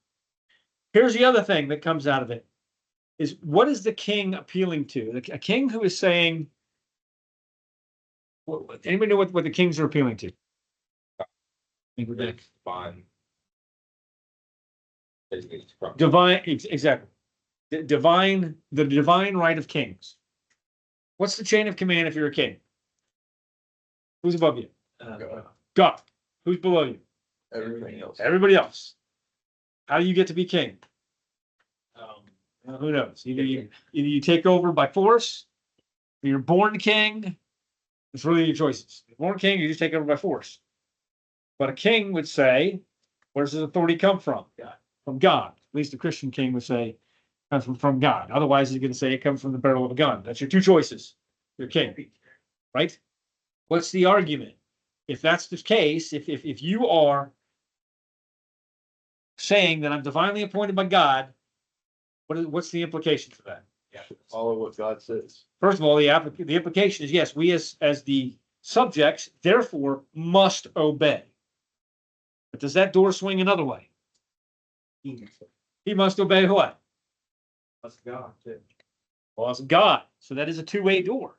A: Here's the other thing that comes out of it, is what is the king appealing to? A king who is saying, anybody know what the kings are appealing to?
B: Fine.
A: Divine, exactly. The divine right of kings. What's the chain of command if you're a king? Who's above you? God. Who's below you?
D: Everything else.
A: Everybody else. How do you get to be king? Who knows? Either you take over by force, or you're born king. It's really your choices. You're born king, you just take over by force. But a king would say, where does his authority come from? From God. At least a Christian king would say, it comes from God. Otherwise, he's going to say it comes from the barrel of a gun. That's your two choices. You're king, right? What's the argument? If that's the case, if you are saying that I'm divinely appointed by God, what's the implication for that?
D: Follow what God says.
A: First of all, the implication is, yes, we as the subjects, therefore, must obey. But does that door swing another way? He must obey what?
B: That's God, too.
A: Laws of God. So that is a two-way door.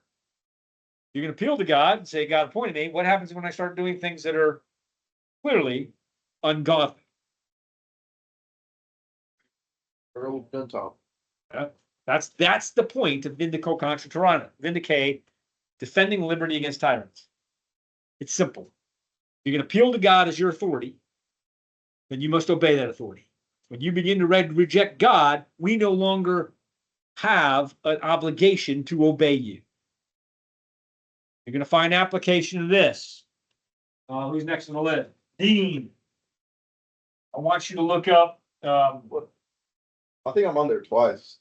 A: You can appeal to God and say, God appointed me. What happens when I start doing things that are clearly ungodly?
D: Earl of Gentile.
A: That's the point of Vindico Contra Tyrannis. Vindicate, defending liberty against tyrants. It's simple. You can appeal to God as your authority, then you must obey that authority. When you begin to reject God, we no longer have an obligation to obey you. You're going to find application of this. Who's next on the list? Dean. I want you to look up,
D: I think I'm on there twice.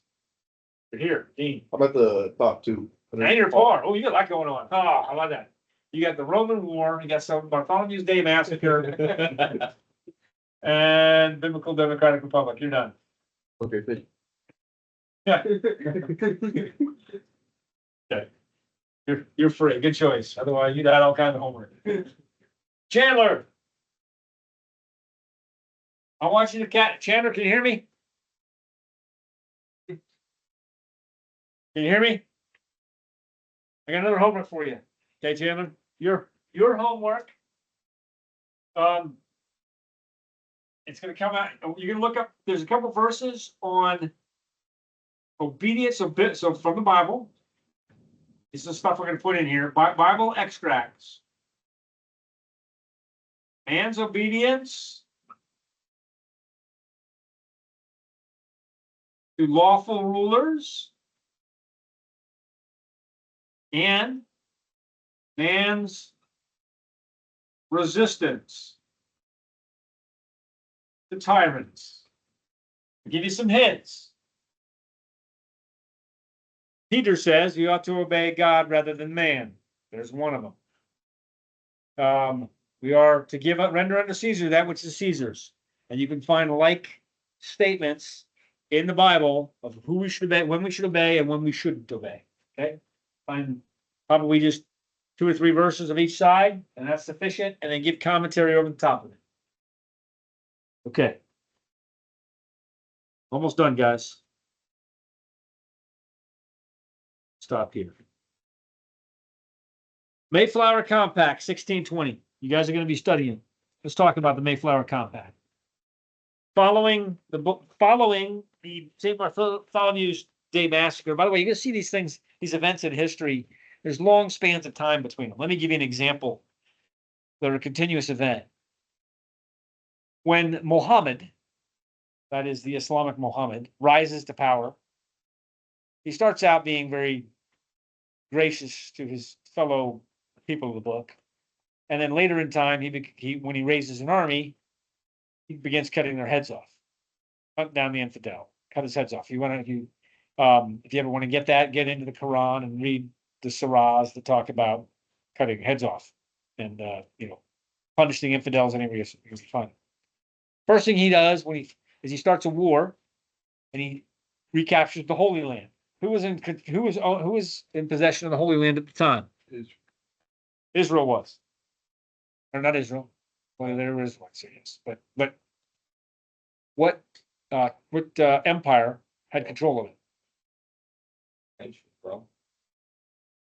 A: here, Dean.
D: I'm at the top two.
A: And you're far. Oh, you got a lot going on. Oh, I like that. You got the Roman War, you got some Bartholomew's Day massacre, and Biblical Democratic Republic. You're done.
D: Okay, thank you.
A: Yeah. Okay. You're free. Good choice. Otherwise, you'd had all kinds of homework. Chandler. I want you to Chandler, can you hear me? Can you hear me? I got another homework for you. Okay, Chandler, your homework. It's gonna come out, you're gonna look up, there's a couple verses on obedience of bit, so from the Bible. This is stuff we're gonna put in here, Bible extracts. Man's obedience to lawful rulers and man's resistance to tyrants. I'll give you some hints. Peter says you ought to obey God rather than man. There's one of them. We are to give up, render unto Caesar that which is Caesar's. And you can find like statements in the Bible of who we should obey, when we should obey, and when we shouldn't obey. Okay? Find probably just 2 or 3 verses of each side, and that's sufficient, and then give commentary over the top of it. Okay. Almost done, guys. Stop here. Mayflower Compact, 1620. You guys are going to be studying. Let's talk about the Mayflower Compact. Following the St. Bartholomew's Day Massacre. By the way, you're going to see these things, these events in history. There's long spans of time between them. Let me give you an example. They're a continuous event. When Muhammad, that is the Islamic Muhammad, rises to power, he starts out being very gracious to his fellow people of the book. And then later in time, when he raises an army, he begins cutting their heads off, cut down the infidel, cut his heads off. If you ever want to get into the Quran and read the surahs that talk about cutting heads off and punishing infidels anywhere you can find. First thing he does is he starts a war, and he recaptures the Holy Land. Who was in possession of the Holy Land at the time? Israel was, or not Israel. Well, there was one, so yes, but what empire had control of it?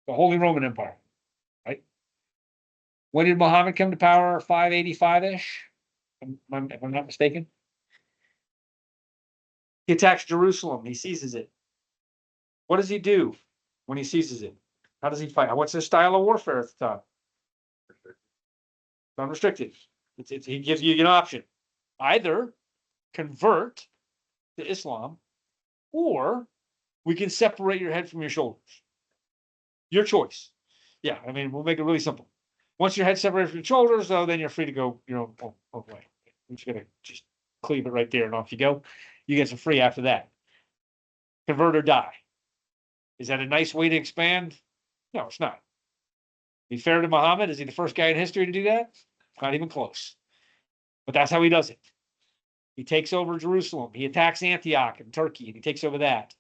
A: The Holy Roman Empire, right? When did Muhammad come to power? 585-ish, if I'm not mistaken. He attacks Jerusalem. He seizes it. What does he do when he seizes it? How does he fight? What's his style of warfare at the time? Unrestricted. He gives you an option. Either convert to Islam, or we can separate your head from your shoulders. Your choice. Yeah, I mean, we'll make it really simple. Once your head's separated from your shoulders, though, then you're free to go your own way. You're just gonna just cleave it right there, and off you go. You get some free after that. Convert or die. Is that a nice way to expand? No, it's not. Be fair to Muhammad, is he the first guy in history to do that? Not even close. But that's how he does it. He takes over Jerusalem. He attacks Antioch in Turkey, and he takes over that.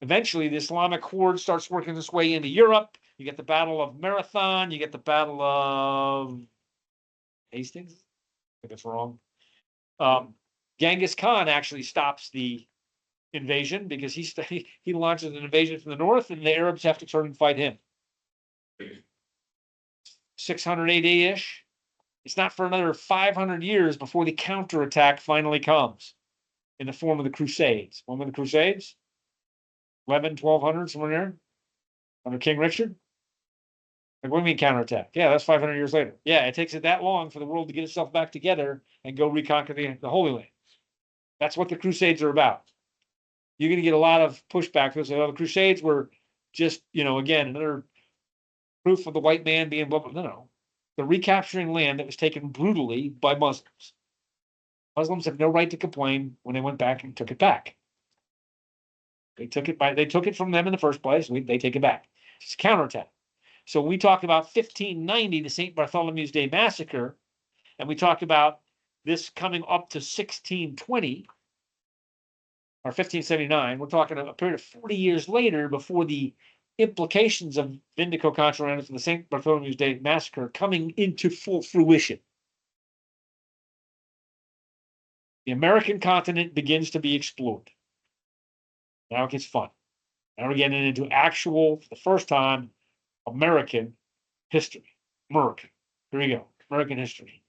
A: Eventually, the Islamic horde starts working its way into Europe. You get the Battle of Marathon. You get the Battle of Hastings. I think that's wrong. Genghis Khan actually stops the invasion because he launches an invasion from the north, and the Arabs have to turn and fight him. 600 AD-ish. It's not for another 500 years before the counterattack finally comes in the form of the Crusades. When were the Crusades? 1200, somewhere there, under King Richard. Like, what do you mean counterattack? Yeah, that's 500 years later. Yeah, it takes it that long for the world to get itself back together and go reconquer the Holy Land. That's what the Crusades are about. You're going to get a lot of pushback because the Crusades were just, again, another proof of the white man being blah, blah. No. The recapturing land that was taken brutally by Muslims. Muslims have no right to complain when they went back and took it back. They took it from them in the first place. They take it back. It's a counterattack. So when we talk about 1590, the St. Bartholomew's Day Massacre, and we talk about this coming up to 1620 or 1579, we're talking a period of 40 years later before the implications of Vindico contra Randus and the St. Bartholomew's Day massacre coming into full fruition. The American continent begins to be explored. Now it gets fun. Now we're getting into actual, for the first time, American history. American. Here we go. American history.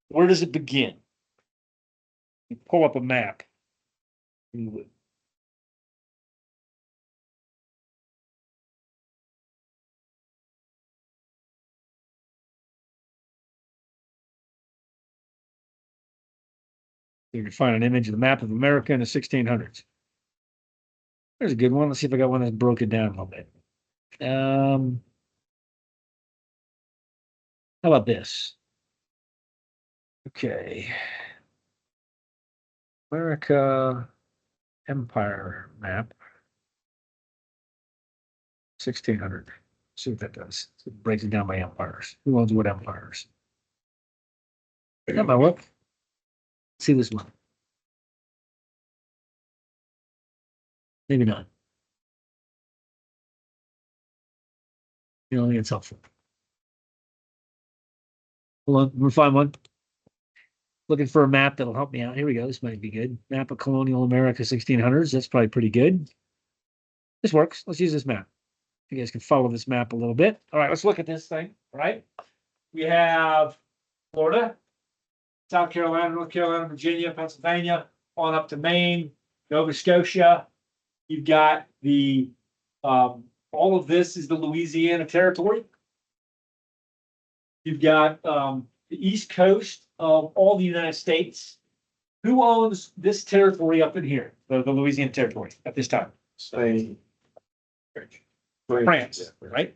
A: Where does it begin? You pull up a map. You can find an image of the map of America in the 1600s. There's a good one. Let's see if I got one that's broken down a little bit. How about this? Okay. America Empire map. 1600. See what that does. It breaks it down by empires. Who owns what empires? That might work. See this one. Maybe not. You don't think it's helpful. Hold on, we'll find one. Looking for a map that'll help me out. Here we go. This might be good. Map of colonial America 1600s. That's probably pretty good. This works. Let's use this map. You guys can follow this map a little bit. All right, let's look at this thing. All right. We have Florida, South Carolina, North Carolina, Virginia, Pennsylvania, on up to Maine, Nova Scotia. You've got the all of this is the Louisiana Territory. You've got the East Coast of all the United States. Who owns this territory up in here, the Louisiana Territory at this time?
D: Spain.
A: France, right?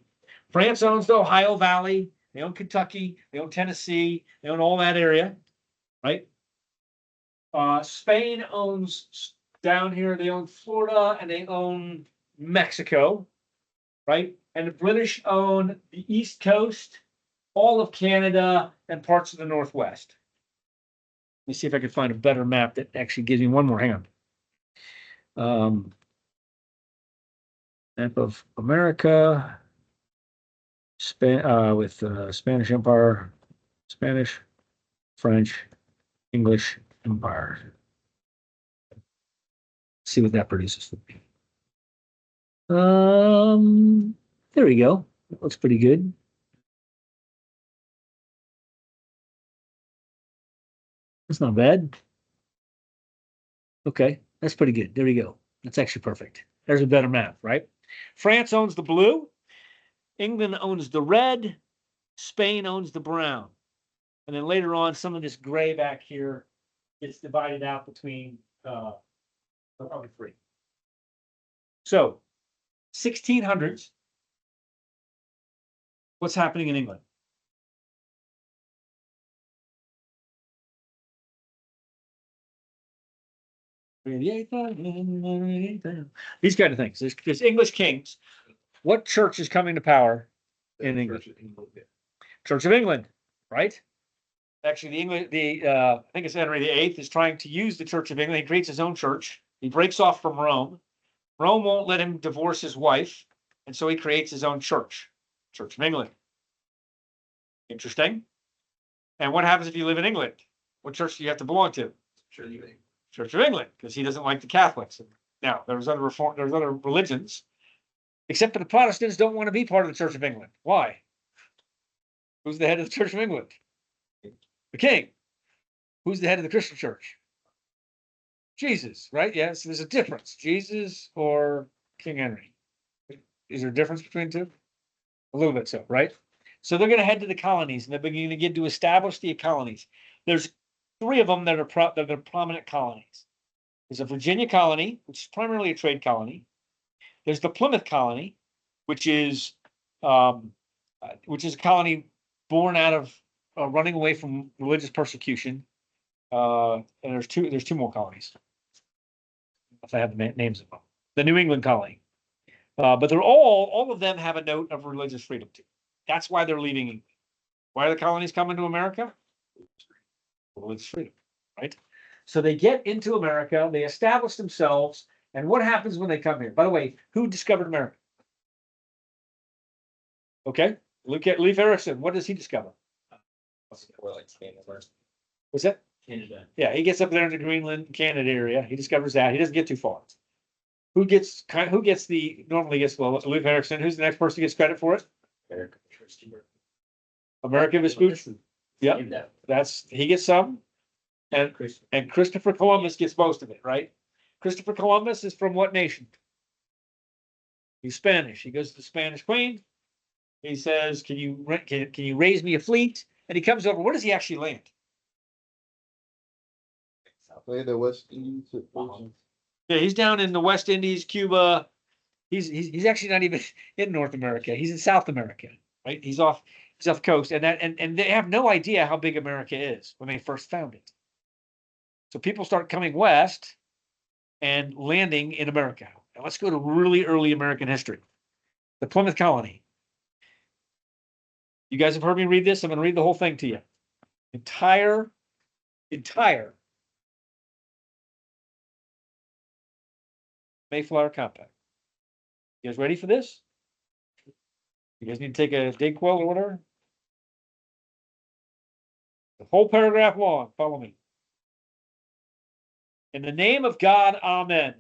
A: France owns the Ohio Valley. They own Kentucky. They own Tennessee. They own all that area, right? Spain owns down here. They own Florida and they own Mexico, right? And the British own the East Coast, all of Canada, and parts of the Northwest. Let me see if I can find a better map that actually gives me one more. Hang on. Map of America, with Spanish Empire, Spanish, French, English Empire. See what that produces for me. There we go. That looks pretty good. That's not bad. Okay, that's pretty good. There we go. That's actually perfect. There's a better map, right? France owns the blue. England owns the red. Spain owns the brown. And then later on, some of this gray back here gets divided out between probably three. So 1600s. What's happening in England? These kind of things. There's English kings. What church is coming to power in England? Church of England, right? Actually, I think it's Henry VIII is trying to use the Church of England. He creates his own church. He breaks off from Rome. Rome won't let him divorce his wife, and so he creates his own church, Church of England. Interesting. And what happens if you live in England? What church do you have to belong to? Church of England, because he doesn't like the Catholics. Now, there's other religions, except that the Protestants don't want to be part of the Church of England. Why? Who's the head of the Church of England? The king. Who's the head of the Christian church? Jesus, right? Yes, there's a difference. Jesus or King Henry. Is there a difference between the two? A little bit so, right? So they're going to head to the colonies and they're beginning to establish the colonies. There's three of them that are prominent colonies. There's a Virginia colony, which is primarily a trade colony. There's the Plymouth colony, which is a colony born out of running away from religious persecution. And there's two more colonies. If I have the names of them, the New England colony. But they're all of them have a note of religious freedom too. That's why they're leaving England. Why are the colonies coming to America? Religious freedom, right? So they get into America, they establish themselves, and what happens when they come here? By the way, who discovered America? Okay, look at Leif Erikson. What does he discover?
B: Or like Canada,
A: What's that?
B: Canada.
A: Yeah, he gets up there in the Greenland, Canada area. He discovers that. He doesn't get too far. Who gets normally gets, well, Leif Erikson. Who's the next person who gets credit for it?
C: Eric.
A: American Vespucci. Yep.
C: Named that.
A: He gets some. And
B: Chris.
A: Christopher Columbus gets most of it, right? Christopher Columbus is from what nation? He's Spanish. He goes to the Spanish Queen. He says, can you raise me a fleet? And he comes over. Where does he actually land?
D: Play the West Indies.
A: Yeah, he's down in the West Indies, Cuba. He's actually not even in North America. He's in South America, right? He's off the coast, and they have no idea how big America is when they first found it. So people start coming west and landing in America. Now let's go to really early American history. The Plymouth Colony. You guys have heard me read this. I'm going to read the whole thing to you. Entire Mayflower Compact. You guys ready for this? You guys need to take a Dayquil or whatever? The whole paragraph long. Follow me. In the name of God, amen.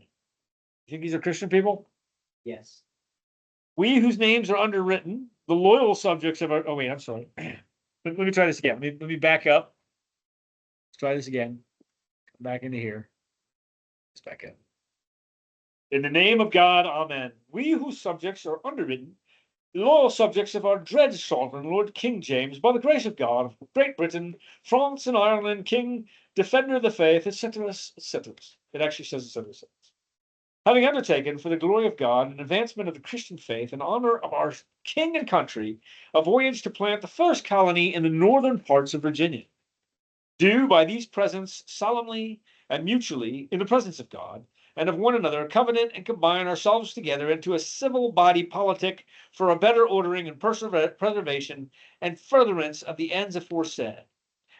A: You think these are Christian people?
B: Yes.
A: We whose names are underwritten, the loyal subjects of our, oh wait, I'm sorry. Let me try this again. Let me back up. Let's try this again. Come back into here. Let's back up. In the name of God, amen. We whose subjects are underwritten, the loyal subjects of our dread sovereign, Lord King James, by the grace of God, of Great Britain, France and Ireland, King, Defender of the Faith, etc., etc. It actually says etc. Having undertaken for the glory of God and advancement of the Christian faith in honor of our king and country, a voyage to plant the first colony in the northern parts of Virginia. Do by these presents solemnly and mutually, in the presence of God and of one another, covenant and combine ourselves together into a civil body politic for a better ordering and preservation and furtherance of the ends aforesaid,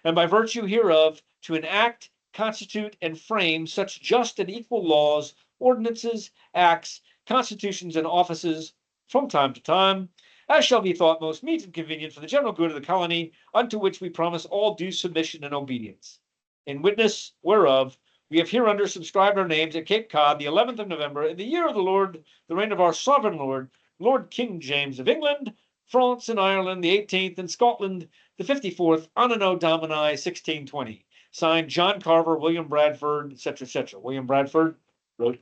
A: and by virtue hereof to enact, constitute, and frame such just and equal laws, ordinances, acts, constitutions, and offices from time to time, as shall be thought most meet and convenient for the general good of the colony, unto which we promise all due submission and obedience. In witness whereof, we have hereunder subscribed our names at Cape Cod, the 11th of November, in the year of the Lord, the reign of our sovereign Lord, Lord King James of England, France and Ireland, the 18th, and Scotland, the 54th, Anno Domini 1620. Signed John Carver, William Bradford, etc., etc. William Bradford wrote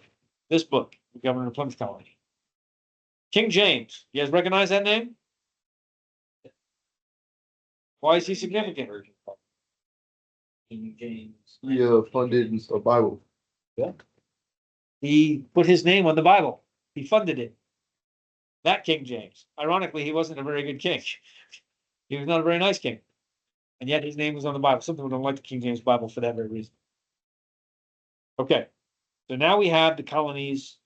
A: this book, The Governor of Plymouth Colony. King James, you guys recognize that name? Why is he significant?
B: King James.
D: He funded a Bible.
A: He put his name on the Bible. He funded it. That King James. Ironically, he wasn't a very good king. He was not a very nice king. And yet his name was on the Bible. Some people don't like the King James Bible for that very reason. Okay. So now we have the colonies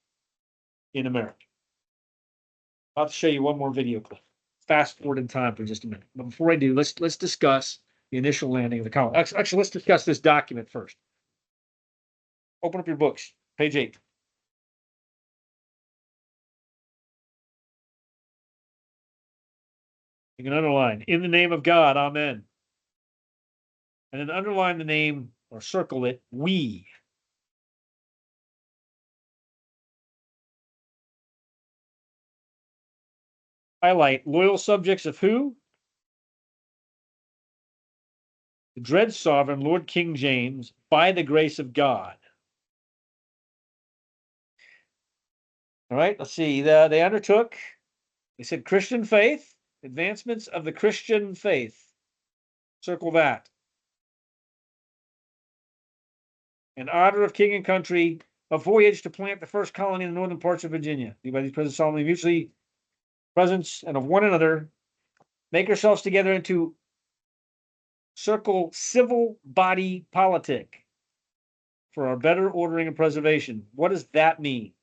A: in America. I'll have to show you one more video clip. Fast forward in time for just a minute. But before I do, let's discuss the initial landing of the colony. Actually, let's discuss this document first. Open up your books, page 8. You can underline, in the name of God, amen. And then underline the name or circle it, we. Highlight loyal subjects of who? The dread sovereign, Lord King James, by the grace of God. All right, let's see. They undertook, they said Christian faith, advancements of the Christian faith. Circle that. In honor of king and country, a voyage to plant the first colony in the northern parts of Virginia. By these presents solemnly, mutually presence and of one another, make yourselves together into circle civil body politic for our better ordering and preservation. What does that mean?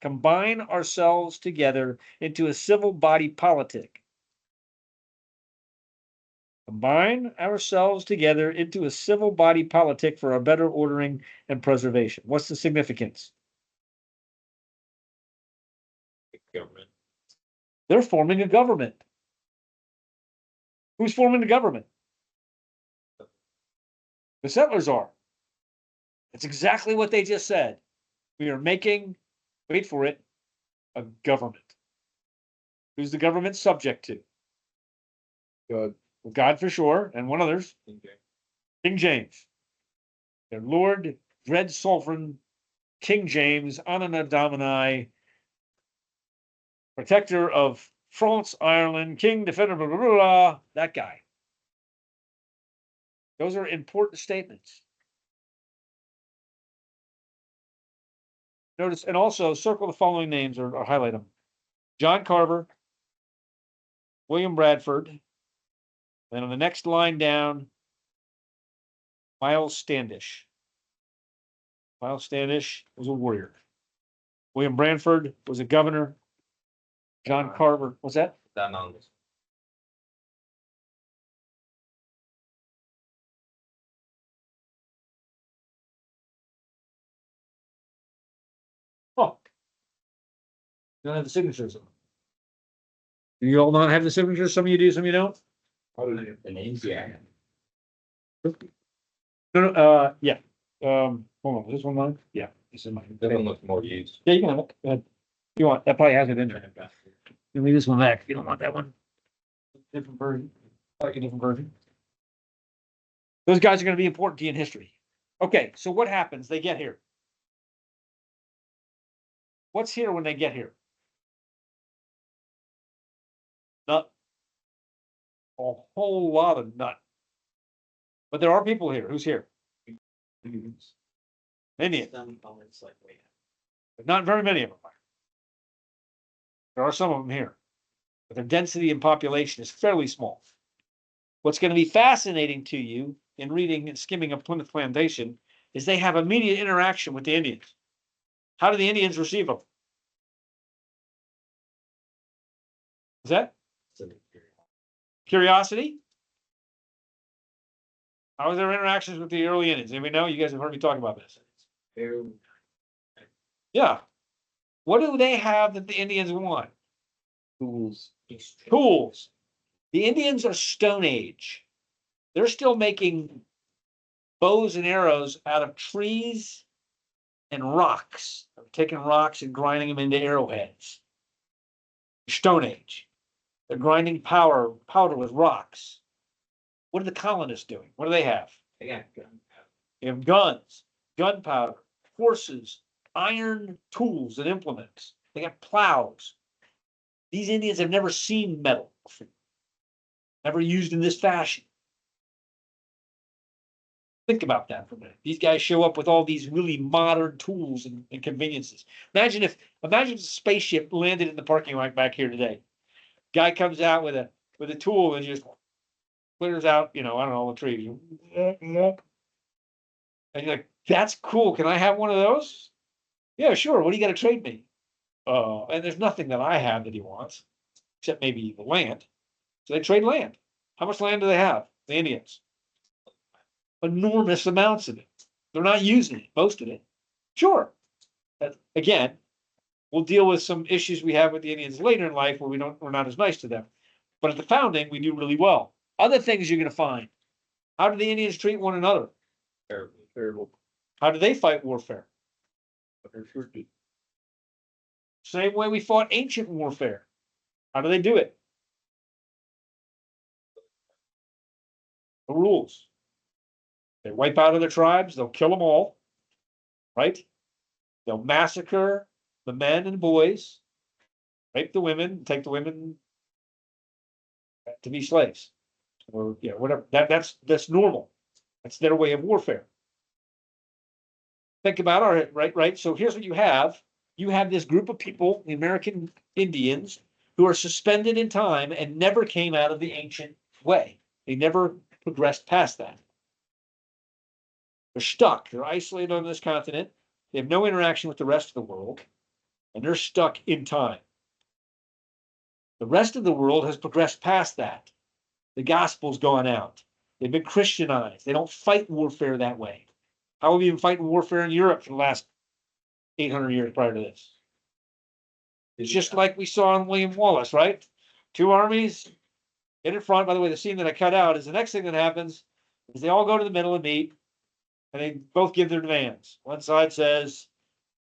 A: Combine ourselves together into a civil body politic. Combine ourselves together into a civil body politic for our better ordering and preservation. What's the significance?
B: Government.
A: They're forming a government. Who's forming the government? The settlers are. It's exactly what they just said. We are making, wait for it, a government. Who's the government subject to?
D: God,
A: God for sure, and one others,
B: Okay.
A: King James. Their Lord, dread sovereign, King James, Anna Domini, protector of France, Ireland, King, defender, blah, blah, blah, blah, that guy. Those are important statements. Notice, and also circle the following names or highlight them. John Carver, William Bradford, then on the next line down, Miles Standish. Miles Standish was a warrior. William Bradford was a governor. John Carver, what's that?
B: Down on this.
A: Oh. You don't have the signatures. Do you all not have the signatures? Some of you do, some of you don't?
D: how did it?
C: The names, yeah.
A: No, no, yeah. Hold on, is this one mine? Yeah, this is mine.
B: This one looks more used.
A: Yeah, you can have it. Go ahead. You want, that probably has it in there. You leave this one back. You don't want that one. Different version. I like a different version. Those guys are gonna be important to you in history. Okay, so what happens? They get here. What's here when they get here? Nut. A whole lot of nut. But there are people here. Who's here? Indians. But not very many of them are. There are some of them here. But their density and population is fairly small. What's going to be fascinating to you in reading and skimming of Plymouth Plantation is they have immediate interaction with the Indians. How do the Indians receive them? Is that curiosity? How was their interactions with the early Indians? Anybody know? You guys have heard me talk about this. Yeah. What do they have that the Indians want?
C: Tools.
A: Tools. The Indians are Stone Age. They're still making bows and arrows out of trees and rocks. They're taking rocks and grinding them into arrowheads. Stone Age. They're grinding powder with rocks. What are the colonists doing? What do they have?
B: Again.
A: They have guns, gunpowder, horses, iron tools and implements. They got plows. These Indians have never seen metal before. Never used in this fashion. Think about that for a minute. These guys show up with all these really modern tools and conveniences. Imagine if a spaceship landed in the parking lot back here today. Guy comes out with a tool and just clears out, I don't know, a tree. And you're like, that's cool. Can I have one of those? Yeah, sure. What do you got to trade me? And there's nothing that I have that he wants, except maybe the land. So they trade land. How much land do they have? The Indians. Enormous amounts of it. They're not using it, most of it. Sure. Again, we'll deal with some issues we have with the Indians later in life where we're not as nice to them. But at the founding, we do really well. Other things you're going to find. How do the Indians treat one another?
D: Terrible.
A: How do they fight warfare? Same way we fought ancient warfare. How do they do it? The rules. They wipe out other tribes, they'll kill them all, right? They'll massacre the men and boys, rape the women, take the women to be slaves. Or, whatever. That's normal. That's their way of warfare. Think about it, right? So here's what you have. You have this group of people, the American Indians, who are suspended in time and never came out of the ancient way. They never progressed past that. They're stuck. They're isolated on this continent. They have no interaction with the rest of the world, and they're stuck in time. The rest of the world has progressed past that. The gospel's gone out. They've been Christianized. They don't fight warfare that way. How have you been fighting warfare in Europe for the last 800 years prior to this? It's just like we saw in William Wallace, right? Two armies, In front, by the way, the scene that I cut out is the next thing that happens is they all go to the middle and meet. And they both give their demands. One side says,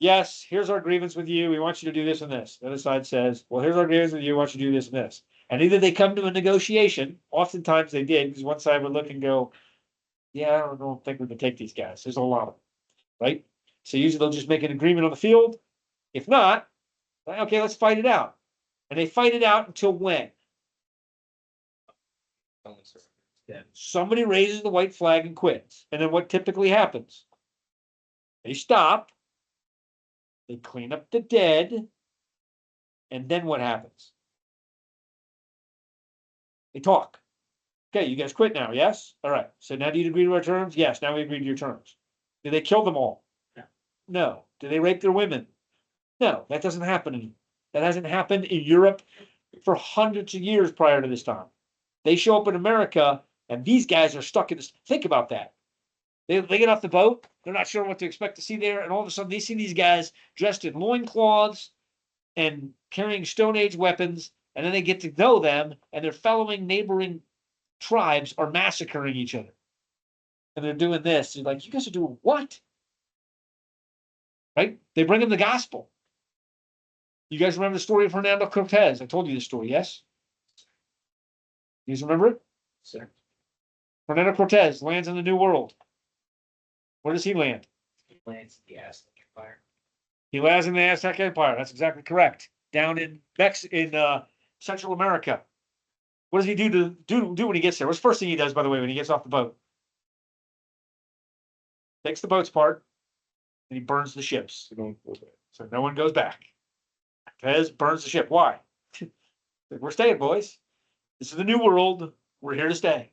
A: yes, here's our grievance with you. We want you to do this and this. The other side says, well, here's our grievance with you. We want you to do this and this. And either they come to a negotiation, oftentimes they did, because one side would look and go, yeah, I don't think we can take these guys. There's a lot of them, right? So usually they'll just make an agreement on the field. If not, okay, let's fight it out. And they fight it out until when? Somebody raises the white flag and quits. And then what typically happens? They stop. They clean up the dead. And then what happens? They talk. Okay, you guys quit now, yes? All right. So now do you agree to our terms? Yes, now we agree to your terms. Do they kill them all? No. Do they rape their women? No, that doesn't happen anymore. That hasn't happened in Europe for hundreds of years prior to this time. They show up in America, and these guys are stuck in this. Think about that. They get off the boat, they're not sure what to expect to see there, and all of a sudden they see these guys dressed in loincloths and carrying Stone Age weapons, and then they get to know them, and their following neighboring tribes are massacring each other. And they're doing this. You're like, you guys are doing what? Right? They bring them the gospel. You guys remember the story of Hernando Cortez? I told you this story, yes? You guys remember it?
B: Sir.
A: Hernando Cortez lands in the New World. Where does he land?
B: Lands the Aztec Empire.
A: He lands in the Aztec Empire. That's exactly correct. Down in Central America. What does he do when he gets there? What's the first thing he does, by the way, when he gets off the boat? Takes the boats apart and he burns the ships. So no one goes back. Cortez burns the ship. Why? We're staying, boys. This is the New World. We're here to stay.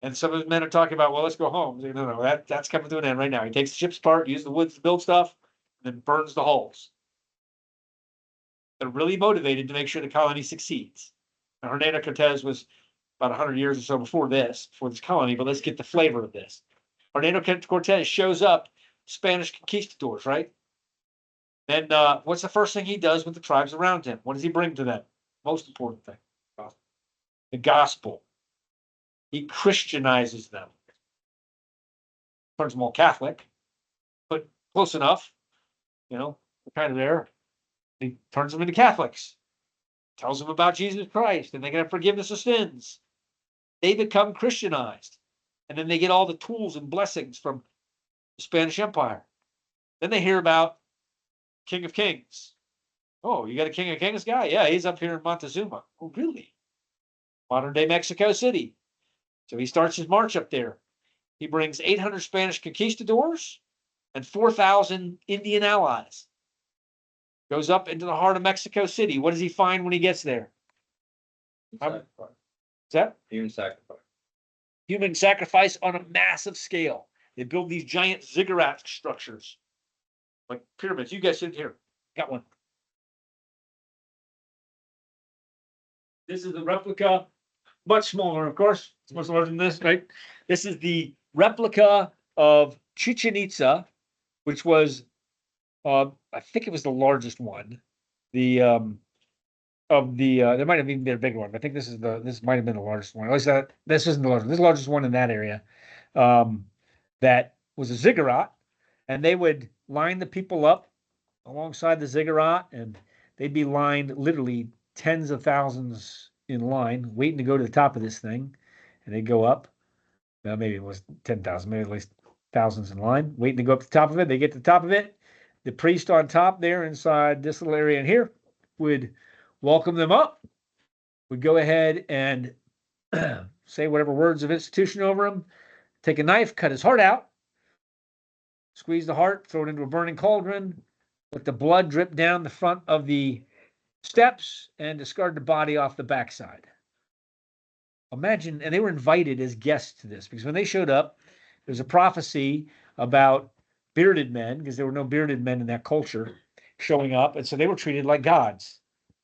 A: And some of his men are talking about, well, let's go home. Say, no, that's coming to an end right now. He takes the ships apart, uses the wood to build stuff, and then burns the hulls. They're really motivated to make sure the colony succeeds. Now, Hernando Cortez was about 100 years or so before this colony, but let's get the flavor of this. Hernando Cortez shows up, Spanish conquistadors, right? Then what's the first thing he does with the tribes around him? What does he bring to them? Most important thing. The gospel. He Christianizes them. Turns them all Catholic, but close enough. You know, they're kind of there. He turns them into Catholics. Tells them about Jesus Christ, and they can have forgiveness of sins. They become Christianized. And then they get all the tools and blessings from the Spanish Empire. Then they hear about King of Kings. Oh, you got a King of Kings guy? Yeah, he's up here in Montezuma. Oh, really? Modern day Mexico City. So he starts his march up there. He brings 800 Spanish conquistadors and 4,000 Indian allies. Goes up into the heart of Mexico City. What does he find when he gets there? Is that?
B: Human sacrifice.
A: Human sacrifice on a massive scale. They build these giant ziggurat structures. Like pyramids. You guys sit here. Got one. This is the replica, much smaller, of course. It's much larger than this, right? This is the replica of Chichen Itza, which was, I think it was the largest one. There might have even been a bigger one, but I think this might have been the largest one. At least this isn't the largest. This is the largest one in that area. That was a ziggurat, and they would line the people up alongside the ziggurat, and they'd be lined literally tens of thousands in line, waiting to go to the top of this thing, and they'd go up. Well, maybe it was 10,000, maybe at least thousands in line, waiting to go up to the top of it. They get to the top of it. The priest on top there inside this little area in here would welcome them up, would go ahead and say whatever words of institution over him, take a knife, cut his heart out, squeeze the heart, throw it into a burning cauldron, let the blood drip down the front of the steps, and discard the body off the backside. Imagine, and they were invited as guests to this, because when they showed up, there's a prophecy about bearded men, because there were no bearded men in that culture, showing up, and so they were treated like gods.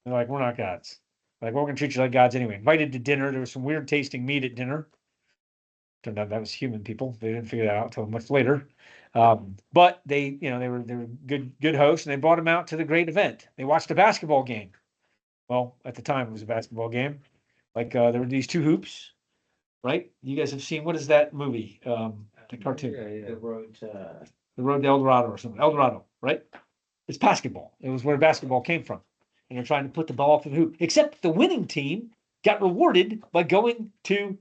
A: They're like, we're not gods. Like, we're going to treat you like gods anyway. Invited to dinner. There was some weird tasting meat at dinner. Turned out that was human people. They didn't figure that out until much later. But they were good hosts, and they brought them out to the great event. They watched a basketball game. Well, at the time it was a basketball game. Like, there were these two hoops, right? You guys have seen, what is that movie? The cartoon,
B: The road to.
A: The Road to El Dorado or something, El Dorado, right? It's basketball. It was where basketball came from. And they're trying to put the ball through the hoop, except the winning team got rewarded by going to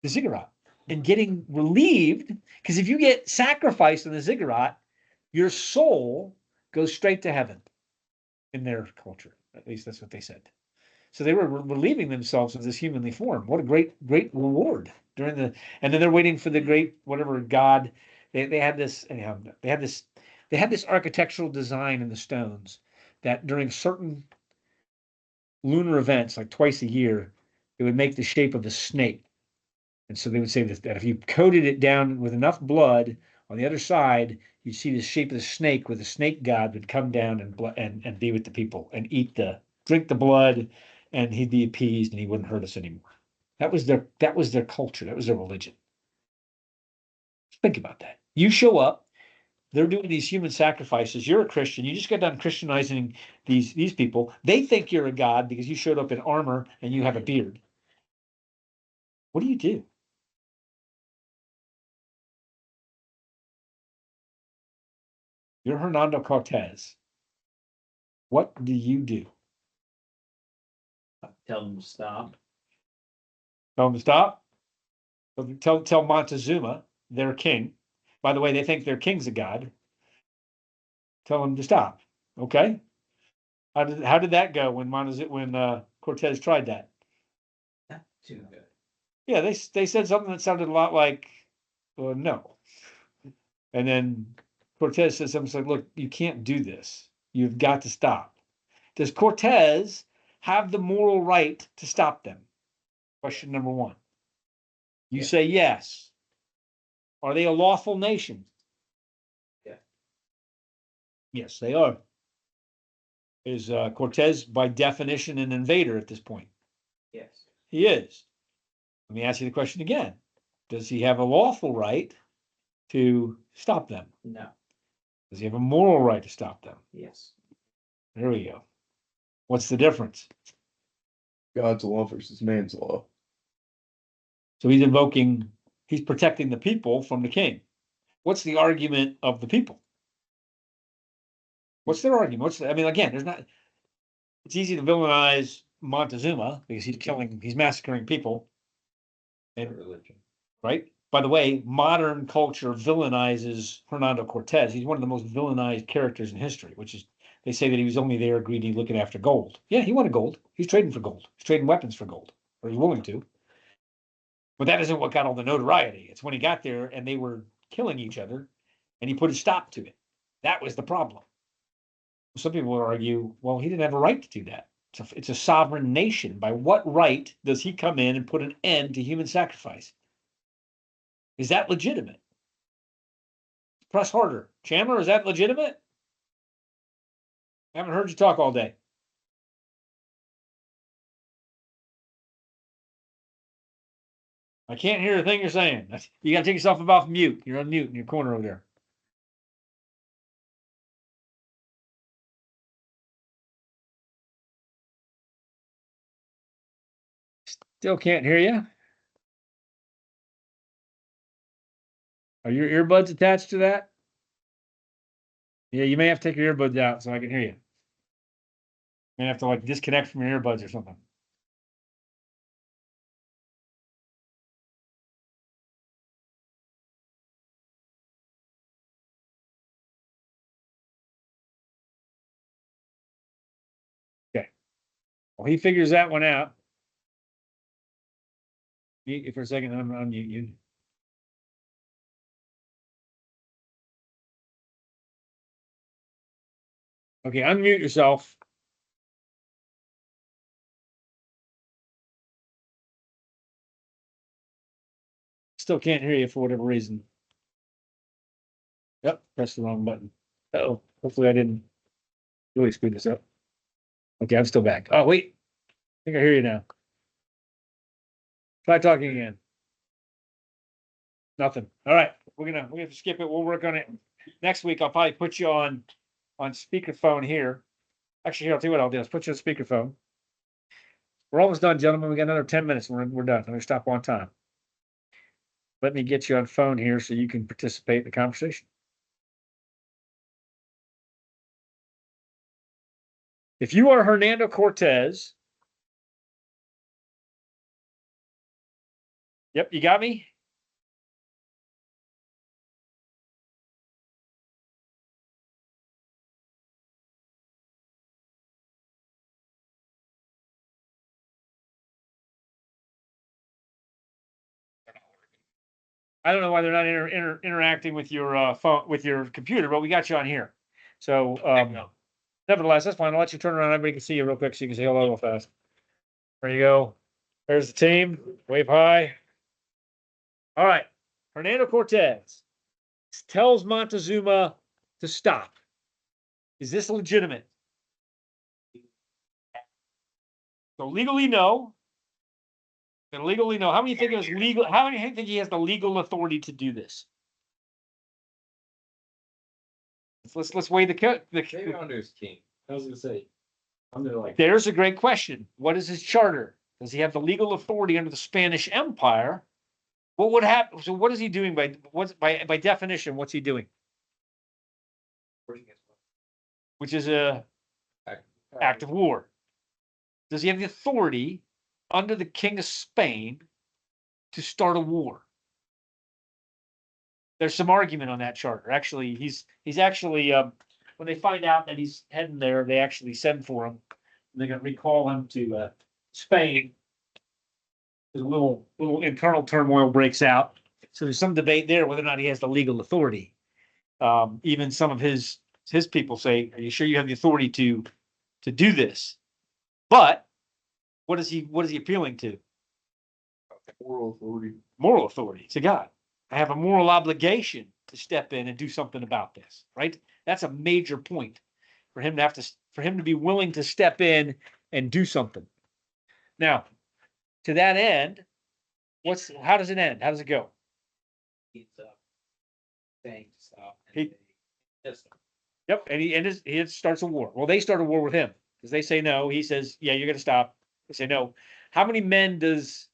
A: the ziggurat and getting relieved. Because if you get sacrificed in the ziggurat, your soul goes straight to heaven in their culture. At least that's what they said. So they were relieving themselves of this humanly form. What a great reward during the, and then they're waiting for the great, whatever God, they had this, anyhow, they had this architectural design in the stones that during certain lunar events, like twice a year, it would make the shape of a snake. And so they would say that if you coated it down with enough blood on the other side, you'd see the shape of the snake, where the snake god would come down and be with the people and drink the blood, and he'd be appeased and he wouldn't hurt us anymore. That was their culture. That was their religion. Think about that. You show up, they're doing these human sacrifices. You're a Christian. You just got done Christianizing these people. They think you're a god because you showed up in armor and you have a beard. What do you do? You're Hernando Cortez. What do you do?
B: Tell them to stop.
A: Tell them to stop? Tell Montezuma, their king. By the way, they think their king's a god. Tell them to stop. Okay? How did that go when Cortez tried that?
B: Not too good.
A: Yeah, they said something that sounded a lot like, no. And then Cortez says something like, look, you can't do this. You've got to stop. Does Cortez have the moral right to stop them? Question number one. You
B: Yeah.
A: say yes. Are they a lawful nation?
B: Yeah.
A: Yes, they are. Is Cortez by definition an invader at this point?
B: Yes.
A: He is. Let me ask you the question again. Does he have a lawful right to stop them?
B: No.
A: Does he have a moral right to stop them?
B: Yes.
A: There we go. What's the difference?
D: God's law versus man's law.
A: So he's protecting the people from the king. What's the argument of the people? What's their argument? Again, it's easy to villainize Montezuma because he's massacring people. And
B: Religion.
A: right? By the way, modern culture villainizes Hernando Cortez. He's one of the most villainized characters in history, which is, they say that he was only there greedy, looking after gold. Yeah, he wanted gold. He's trading for gold. He's trading weapons for gold, or he's willing to. But that isn't what got all the notoriety. It's when he got there and they were killing each other and he put a stop to it. That was the problem. Some people would argue, well, he didn't have a right to do that. It's a sovereign nation. By what right does he come in and put an end to human sacrifice? Is that legitimate? Press harder. Chandler, is that legitimate? I haven't heard you talk all day. I can't hear a thing you're saying. You gotta take yourself off mute. You're on mute in your corner over there. Still can't hear you. Are your earbuds attached to that? Yeah, you may have to take your earbuds out so I can hear you. May have to like disconnect from your earbuds or something. Okay. Well, he figures that one out. Mute you for a second, I'm gonna unmute you. Okay, unmute yourself. Still can't hear you for whatever reason. Yep, press the wrong button. Oh, hopefully I didn't really screw this up. Okay, I'm still back. Oh, wait. I think I hear you now. Try talking again. Nothing. All right, we're gonna skip it. We'll work on it next week. I'll probably put you on speakerphone here. Actually, here, I'll tell you what I'll do. Is put you on speakerphone. We're almost done, gentlemen. We got another 10 minutes. We're done. I'm gonna stop on time. Let me get you on phone here so you can participate in the conversation. If you are Hernando Cortez. Yep, you got me? I don't know why they're not interacting with your phone, with your computer, but we got you on here. So nevertheless, that's fine. I'll let you turn around. Everybody can see you real quick so you can say hello real fast. There you go. There's the team. Wave high. All right. Hernando Cortez tells Montezuma to stop. Is this legitimate? So legally, no. And legally, no. How many think it was legal? How many think he has the legal authority to do this? Let's weigh the
B: Maybe under his king.
C: I was gonna say, under like,
A: There's a great question. What is his charter? Does he have the legal authority under the Spanish Empire? What would happen? So what is he doing by definition? What's he doing? Which is a act of war. Does he have the authority under the King of Spain to start a war? There's some argument on that charter. Actually, he's actually when they find out that he's heading there, they actually send for him. They're gonna recall him to Spain. There's a little internal turmoil breaks out. So there's some debate there whether or not he has the legal authority. Even some of his people say, "Are you sure you have the authority to do this?" But what is he appealing to?
D: Moral authority.
A: Moral authority to God. I have a moral obligation to step in and do something about this, right? That's a major point for him to be willing to step in and do something. Now, to that end, how does it end? How does it go?
B: He's saying to stop.
A: He-
B: Yes.
A: Yep, and he starts a war. Well, they start a war with him because they say no. He says, "Yeah, you're going to stop." They say no. How many men does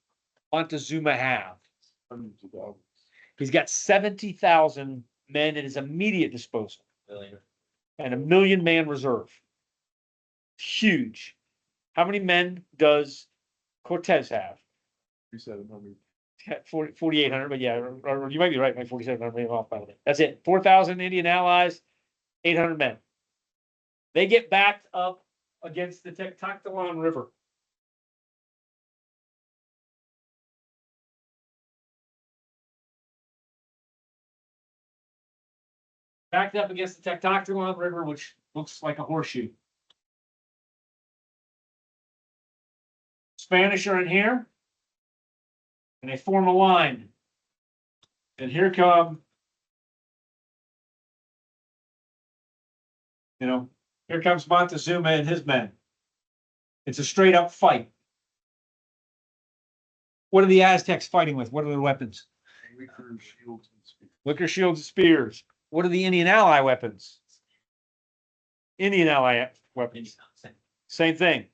A: Montezuma have?
D: Hundreds of thousands.
A: He's got 70,000 men at his immediate disposal and a 1,000,000-man reserve. Huge. How many men does Cortez have?
D: 3,700.
A: 4,800, but yeah, or you might be right, like 4,700, maybe off by a bit. That's it. 4,000 Indian allies, 800 men. They get backed up against the Tectoctlan River. Backed up against the Tectoctlan River, which looks like a horseshoe. Spanish are in here. And they form a line. And here comes Montezuma and his men. It's a straight up fight. What are the Aztecs fighting with? What are their weapons?
D: Wicker shields and spears.
A: Wicker shields and spears. What are the Indian ally weapons? Indian ally weapons. Same thing.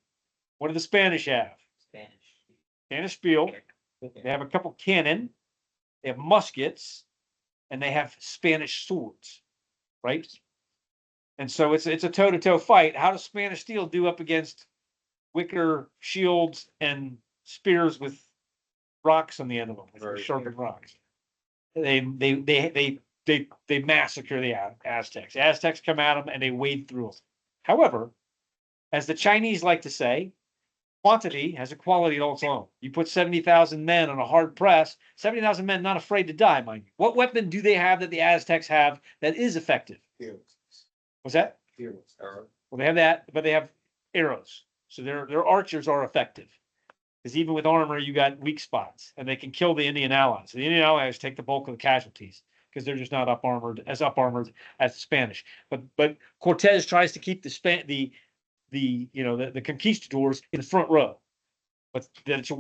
A: What do the Spanish have? Spanish spiel. They have a couple cannon. They have muskets, and they have Spanish swords, right? And so it's a toe-to-toe fight. How does Spanish steel do up against wicker shields and spears with rocks on the end of them, with sharpened rocks? They massacre the Aztecs. The Aztecs come at them and they wade through them. However, as the Chinese like to say, quantity has a quality all its own. You put 70,000 men on a hard press, 70,000 men not afraid to die, mind you. What weapon do they have that the Aztecs have that is effective? What's that? Well, they have that, but they have arrows. So their archers are effective. Because even with armor, you got weak spots, and they can kill the Indian allies. The Indian allies take the bulk of the casualties because they're just not up armored as the Spanish. But Cortez tries to keep the conquistadors in the front row, but that it's a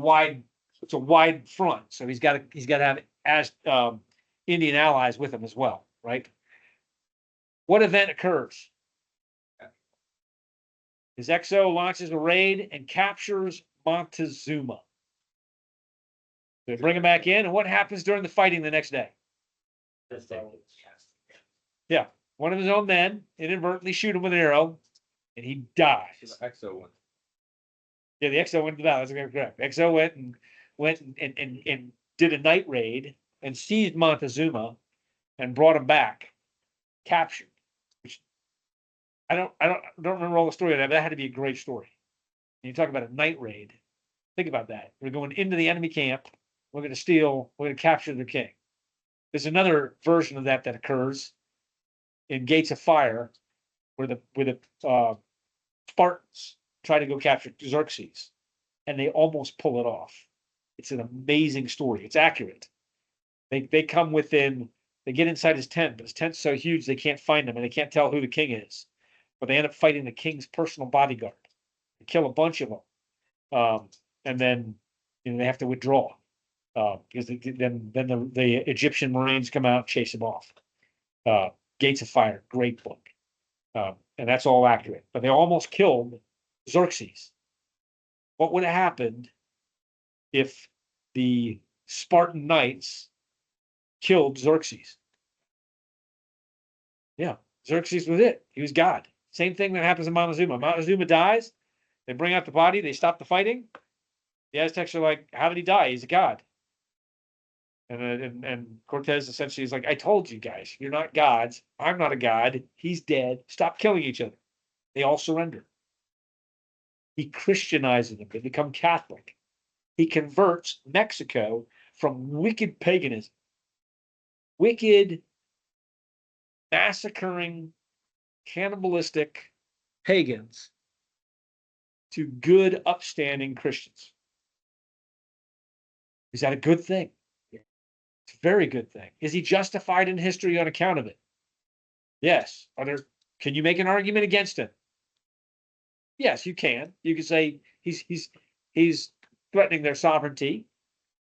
A: wide front. So he's got to have Indian allies with him as well, right? What event occurs? His XO launches a raid and captures Montezuma. They bring him back in, and what happens during the fighting the next day? Yeah, one of his own men inadvertently shoot him with an arrow, and he dies.
B: EXO one.
A: Yeah, the XO went to battle. That's correct. XO went and did a night raid and seized Montezuma and brought him back, captured. Which I don't remember all the story of that, but that had to be a great story. And you talk about a night raid. Think about that. We're going into the enemy camp. We're going to capture their king. There's another version of that occurs in Gates of Fire, where the Spartans try to go capture Xerxes, and they almost pull it off. It's an amazing story. It's accurate. They come within, they get inside his tent, but his tent's so huge they can't find him and they can't tell who the king is. But they end up fighting the king's personal bodyguard. They kill a bunch of them, and then they have to withdraw because then the Egyptian Marines come out and chase him off. Gates of Fire, great book, and that's all accurate. But they almost killed Xerxes. What would have happened if the Spartan knights killed Xerxes? Yeah, Xerxes was it. He was God. Same thing that happens in Montezuma. Montezuma dies. They bring out the body. They stop the fighting. The Aztecs are like, "How did he die? He's a god." And Cortez essentially is like, "I told you guys, you're not gods. I'm not a god. He's dead. Stop killing each other." They all surrender. He Christianizes them. They become Catholic. He converts Mexico from wicked paganism, wicked, massacring, cannibalistic pagans, to good, upstanding Christians. Is that a good thing? It's a very good thing. Is he justified in history on account of it? Yes. Can you make an argument against him? Yes, you can. You can say he's threatening their sovereignty,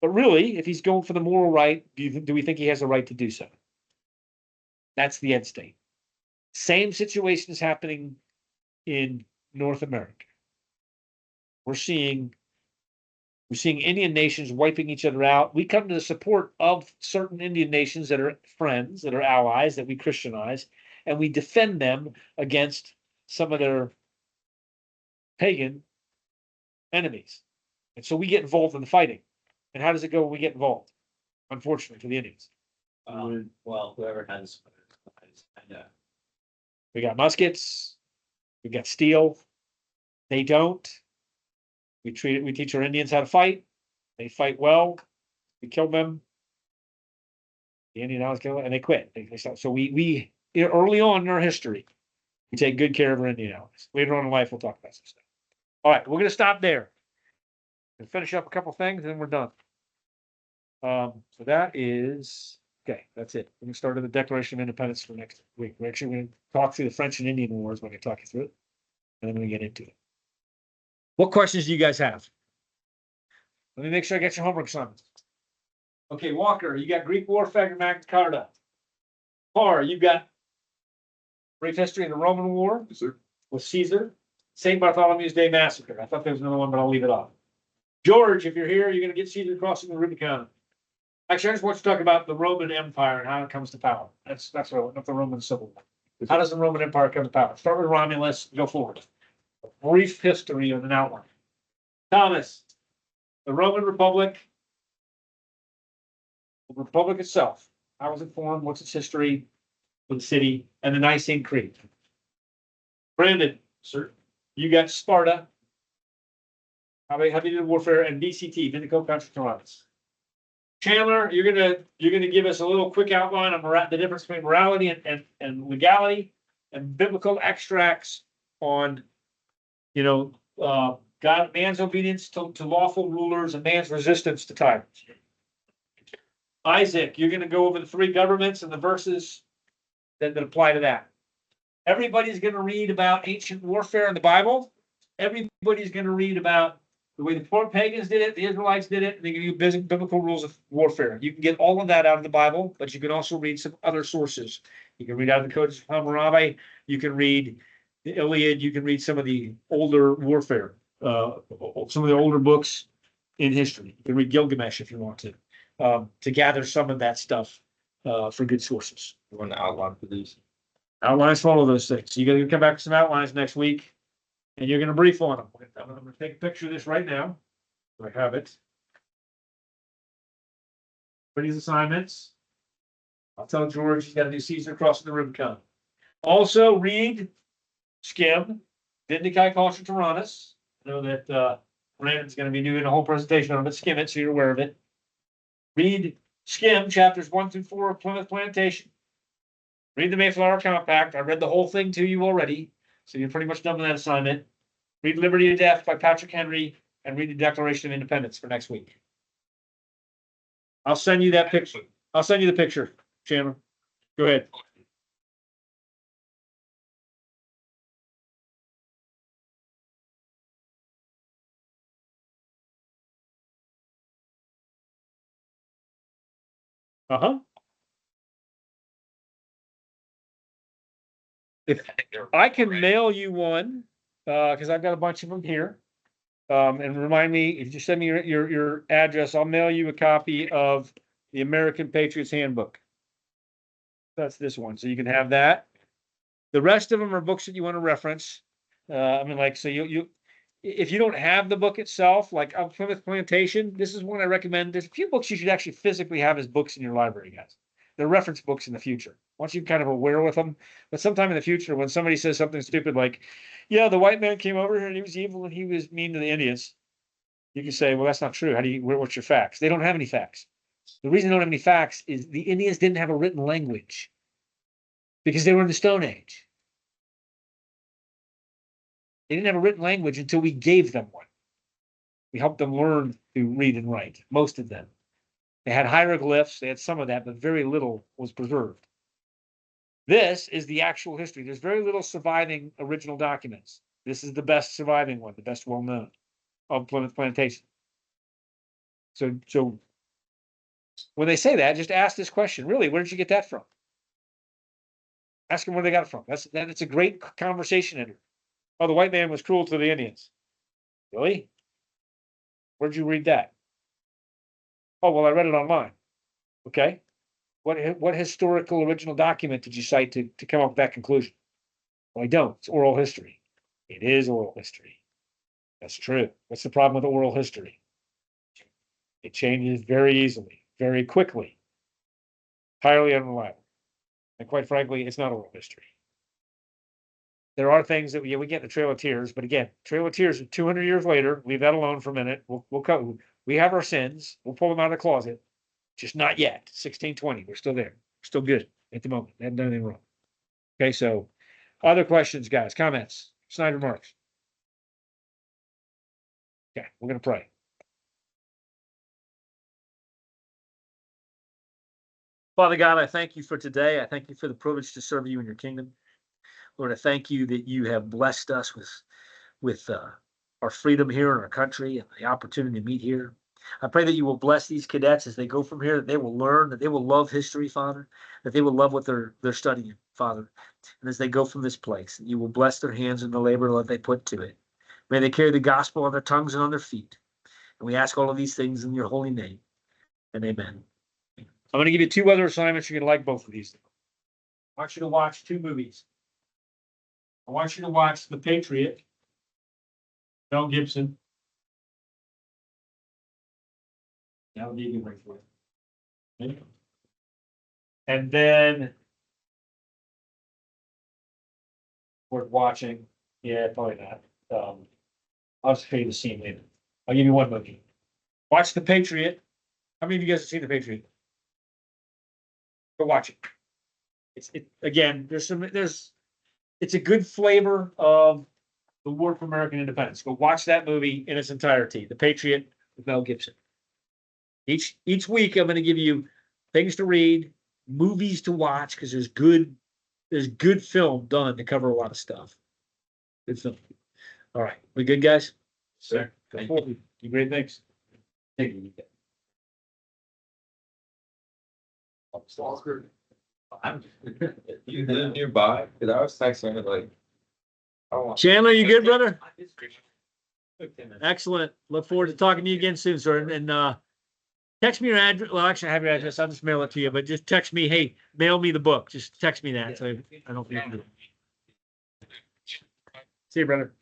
A: but really, if he's going for the moral right, do we think he has a right to do so? That's the end state. Same situation is happening in North America. We're seeing Indian nations wiping each other out. We come to the support of certain Indian nations that are friends, that are allies, that we Christianize, and we defend them against some of their pagan enemies. And so we get involved in the fighting. And how does it go when we get involved? Unfortunately for the Indians.
B: Well, whoever has,
A: We got muskets, we got steel. They don't. We teach our Indians how to fight. They fight well. We kill them. The Indian allies kill them and they quit. They stop. So we early on in our history, we take good care of our Indian allies. Later on in life, we'll talk about some stuff. All right, we're gonna stop there. And finish up a couple things, and then we're done. So that is, okay, that's it. We're gonna start at the Declaration of Independence for next week. We're actually gonna talk through the French and Indian Wars, we're gonna talk you through it. And then we're gonna get into it. What questions do you guys have? Let me make sure I get your homework assignments. Okay, Walker, you got Greek warfare, Magna Carta. Parr, you got brief history of the Roman War
D: Yes, sir.
A: with Caesar, St. Bartholomew's Day Massacre. I thought there was another one, but I'll leave it off. George, if you're here, you're gonna get Caesar crossing the Rubicon. Actually, I just want you to talk about the Roman Empire and how it comes to power. That's what, not the Roman Civil War. How does the Roman Empire come to power? Start with Romulus, go forward. A brief history of an outline. Thomas, the Roman Republic, the Republic itself, how was it formed? What's its history with the city and the Nicene Creed? Brandon, sir, you got Sparta. How you did warfare and VCT, Vindico contra Tyrannus. Chandler, you're gonna give us a little quick outline on the difference between morality and legality and biblical extracts on, God, man's obedience to lawful rulers and man's resistance to tyrants. Isaac, you're gonna go over the three governments and the verses that apply to that. Everybody's gonna read about ancient warfare in the Bible. Everybody's gonna read about the way the pagans did it, the Israelites did it, and they give you biblical rules of warfare. You can get all of that out of the Bible, but you can also read some other sources. You can read out of the Codex of Hammurabi, you can read the Iliad, you can read some of the older warfare. some of the older books in history. You can read Gilgamesh if you want to gather some of that stuff, for good sources.
B: You want to outline for these?
A: Outlines for all of those things. So you're gonna come back with some outlines next week, and you're gonna brief on them. I'm gonna take a picture of this right now. I have it. For these assignments. I'll tell George he's gotta do Caesar crossing the Rubicon. Also, read, skim, Vindicai Culture Tyrannus. I know that, Brandon's gonna be doing a whole presentation on it, skim it, so you're aware of it. Read, skim chapters 1 through 4 of Plymouth Plantation. Read the Mayflower Compact. I read the whole thing to you already, so you're pretty much done with that assignment. Read Liberty to Death by Patrick Henry and read the Declaration of Independence for next week. I'll send you that picture. I'll send you the picture, Chandler. Go ahead. Uh-huh. If I can mail you one, because I've got a bunch of them here. And remind me, if you send me your address, I'll mail you a copy of the American Patriots Handbook. That's this one, so you can have that. The rest of them are books that you want to reference. I mean, like, so if you don't have the book itself, like Plymouth Plantation, this is one I recommend. There's a few books you should actually physically have as books in your library, guys. They're reference books in the future. Once you're kind of aware with them, but sometime in the future, when somebody says something stupid like, yeah, the white man came over here and he was evil and he was mean to the Indians, you can say, well, that's not true. What's your facts? They don't have any facts. The reason they don't have any facts is the Indians didn't have a written language because they were in the Stone Age. They didn't have a written language until we gave them one. We helped them learn to read and write, most of them. They had hieroglyphs, they had some of that, but very little was preserved. This is the actual history. There's very little surviving original documents. This is the best surviving one, the best well-known of Plymouth Plantation. So when they say that, just ask this question, really, where did you get that from? Ask them where they got it from. That's a great conversation ender. Oh, the white man was cruel to the Indians. Really? Where'd you read that? Oh, well, I read it online. Okay. What historical original document did you cite to come up with that conclusion? Well, I don't. It's oral history. It is oral history. That's true. What's the problem with oral history? It changes very easily, very quickly, highly unreliable. And quite frankly, it's not oral history. There are things that we get the Trail of Tears, but again, Trail of Tears are 200 years later. Leave that alone for a minute. We have our sins. We'll pull them out of the closet. Just not yet. 1620. We're still there. We're still good at the moment. Haven't done anything wrong. Okay, so other questions, guys, comments, Snyder remarks. Okay, we're gonna pray. Father God, I thank you for today. I thank you for the privilege to serve you in your kingdom. Lord, I thank you that you have blessed us with our freedom here in our country and the opportunity to meet here. I pray that you will bless these cadets as they go from here, that they will learn, that they will love history, Father, that they will love what they're studying, Father. And as they go from this place, you will bless their hands and the labor that they put to it. May they carry the gospel on their tongues and on their feet. And we ask all of these things in your holy name. And amen. I'm going to give you 2 other assignments. You're going to like both of these. I want you to watch 2 movies. I want you to watch The Patriot, Mel Gibson. That would be a good way for it. And then worth watching. Yeah, probably not. I'll just show you the scene later. I'll give you one movie. Watch The Patriot. How many of you guys have seen The Patriot? Go watch it. Again, it's a good flavor of the War for American Independence. Go watch that movie in its entirety. The Patriot with Mel Gibson. Each week, I'm going to give you things to read, movies to watch, because there's good film done to cover a lot of stuff. Good film. All right, we good, guys?
B: Sir.
A: You great, thanks.
C: Thank you.
B: You live nearby? Cause I was texting her like, I don't want.
A: Chandler, you good, brother? Excellent. Look forward to talking to you again soon, sir. And text me your address. Well, actually, I have your address. I'll just mail it to you, but just text me, hey, mail me the book. Just text me that. So I don't forget to do it. See you, brother.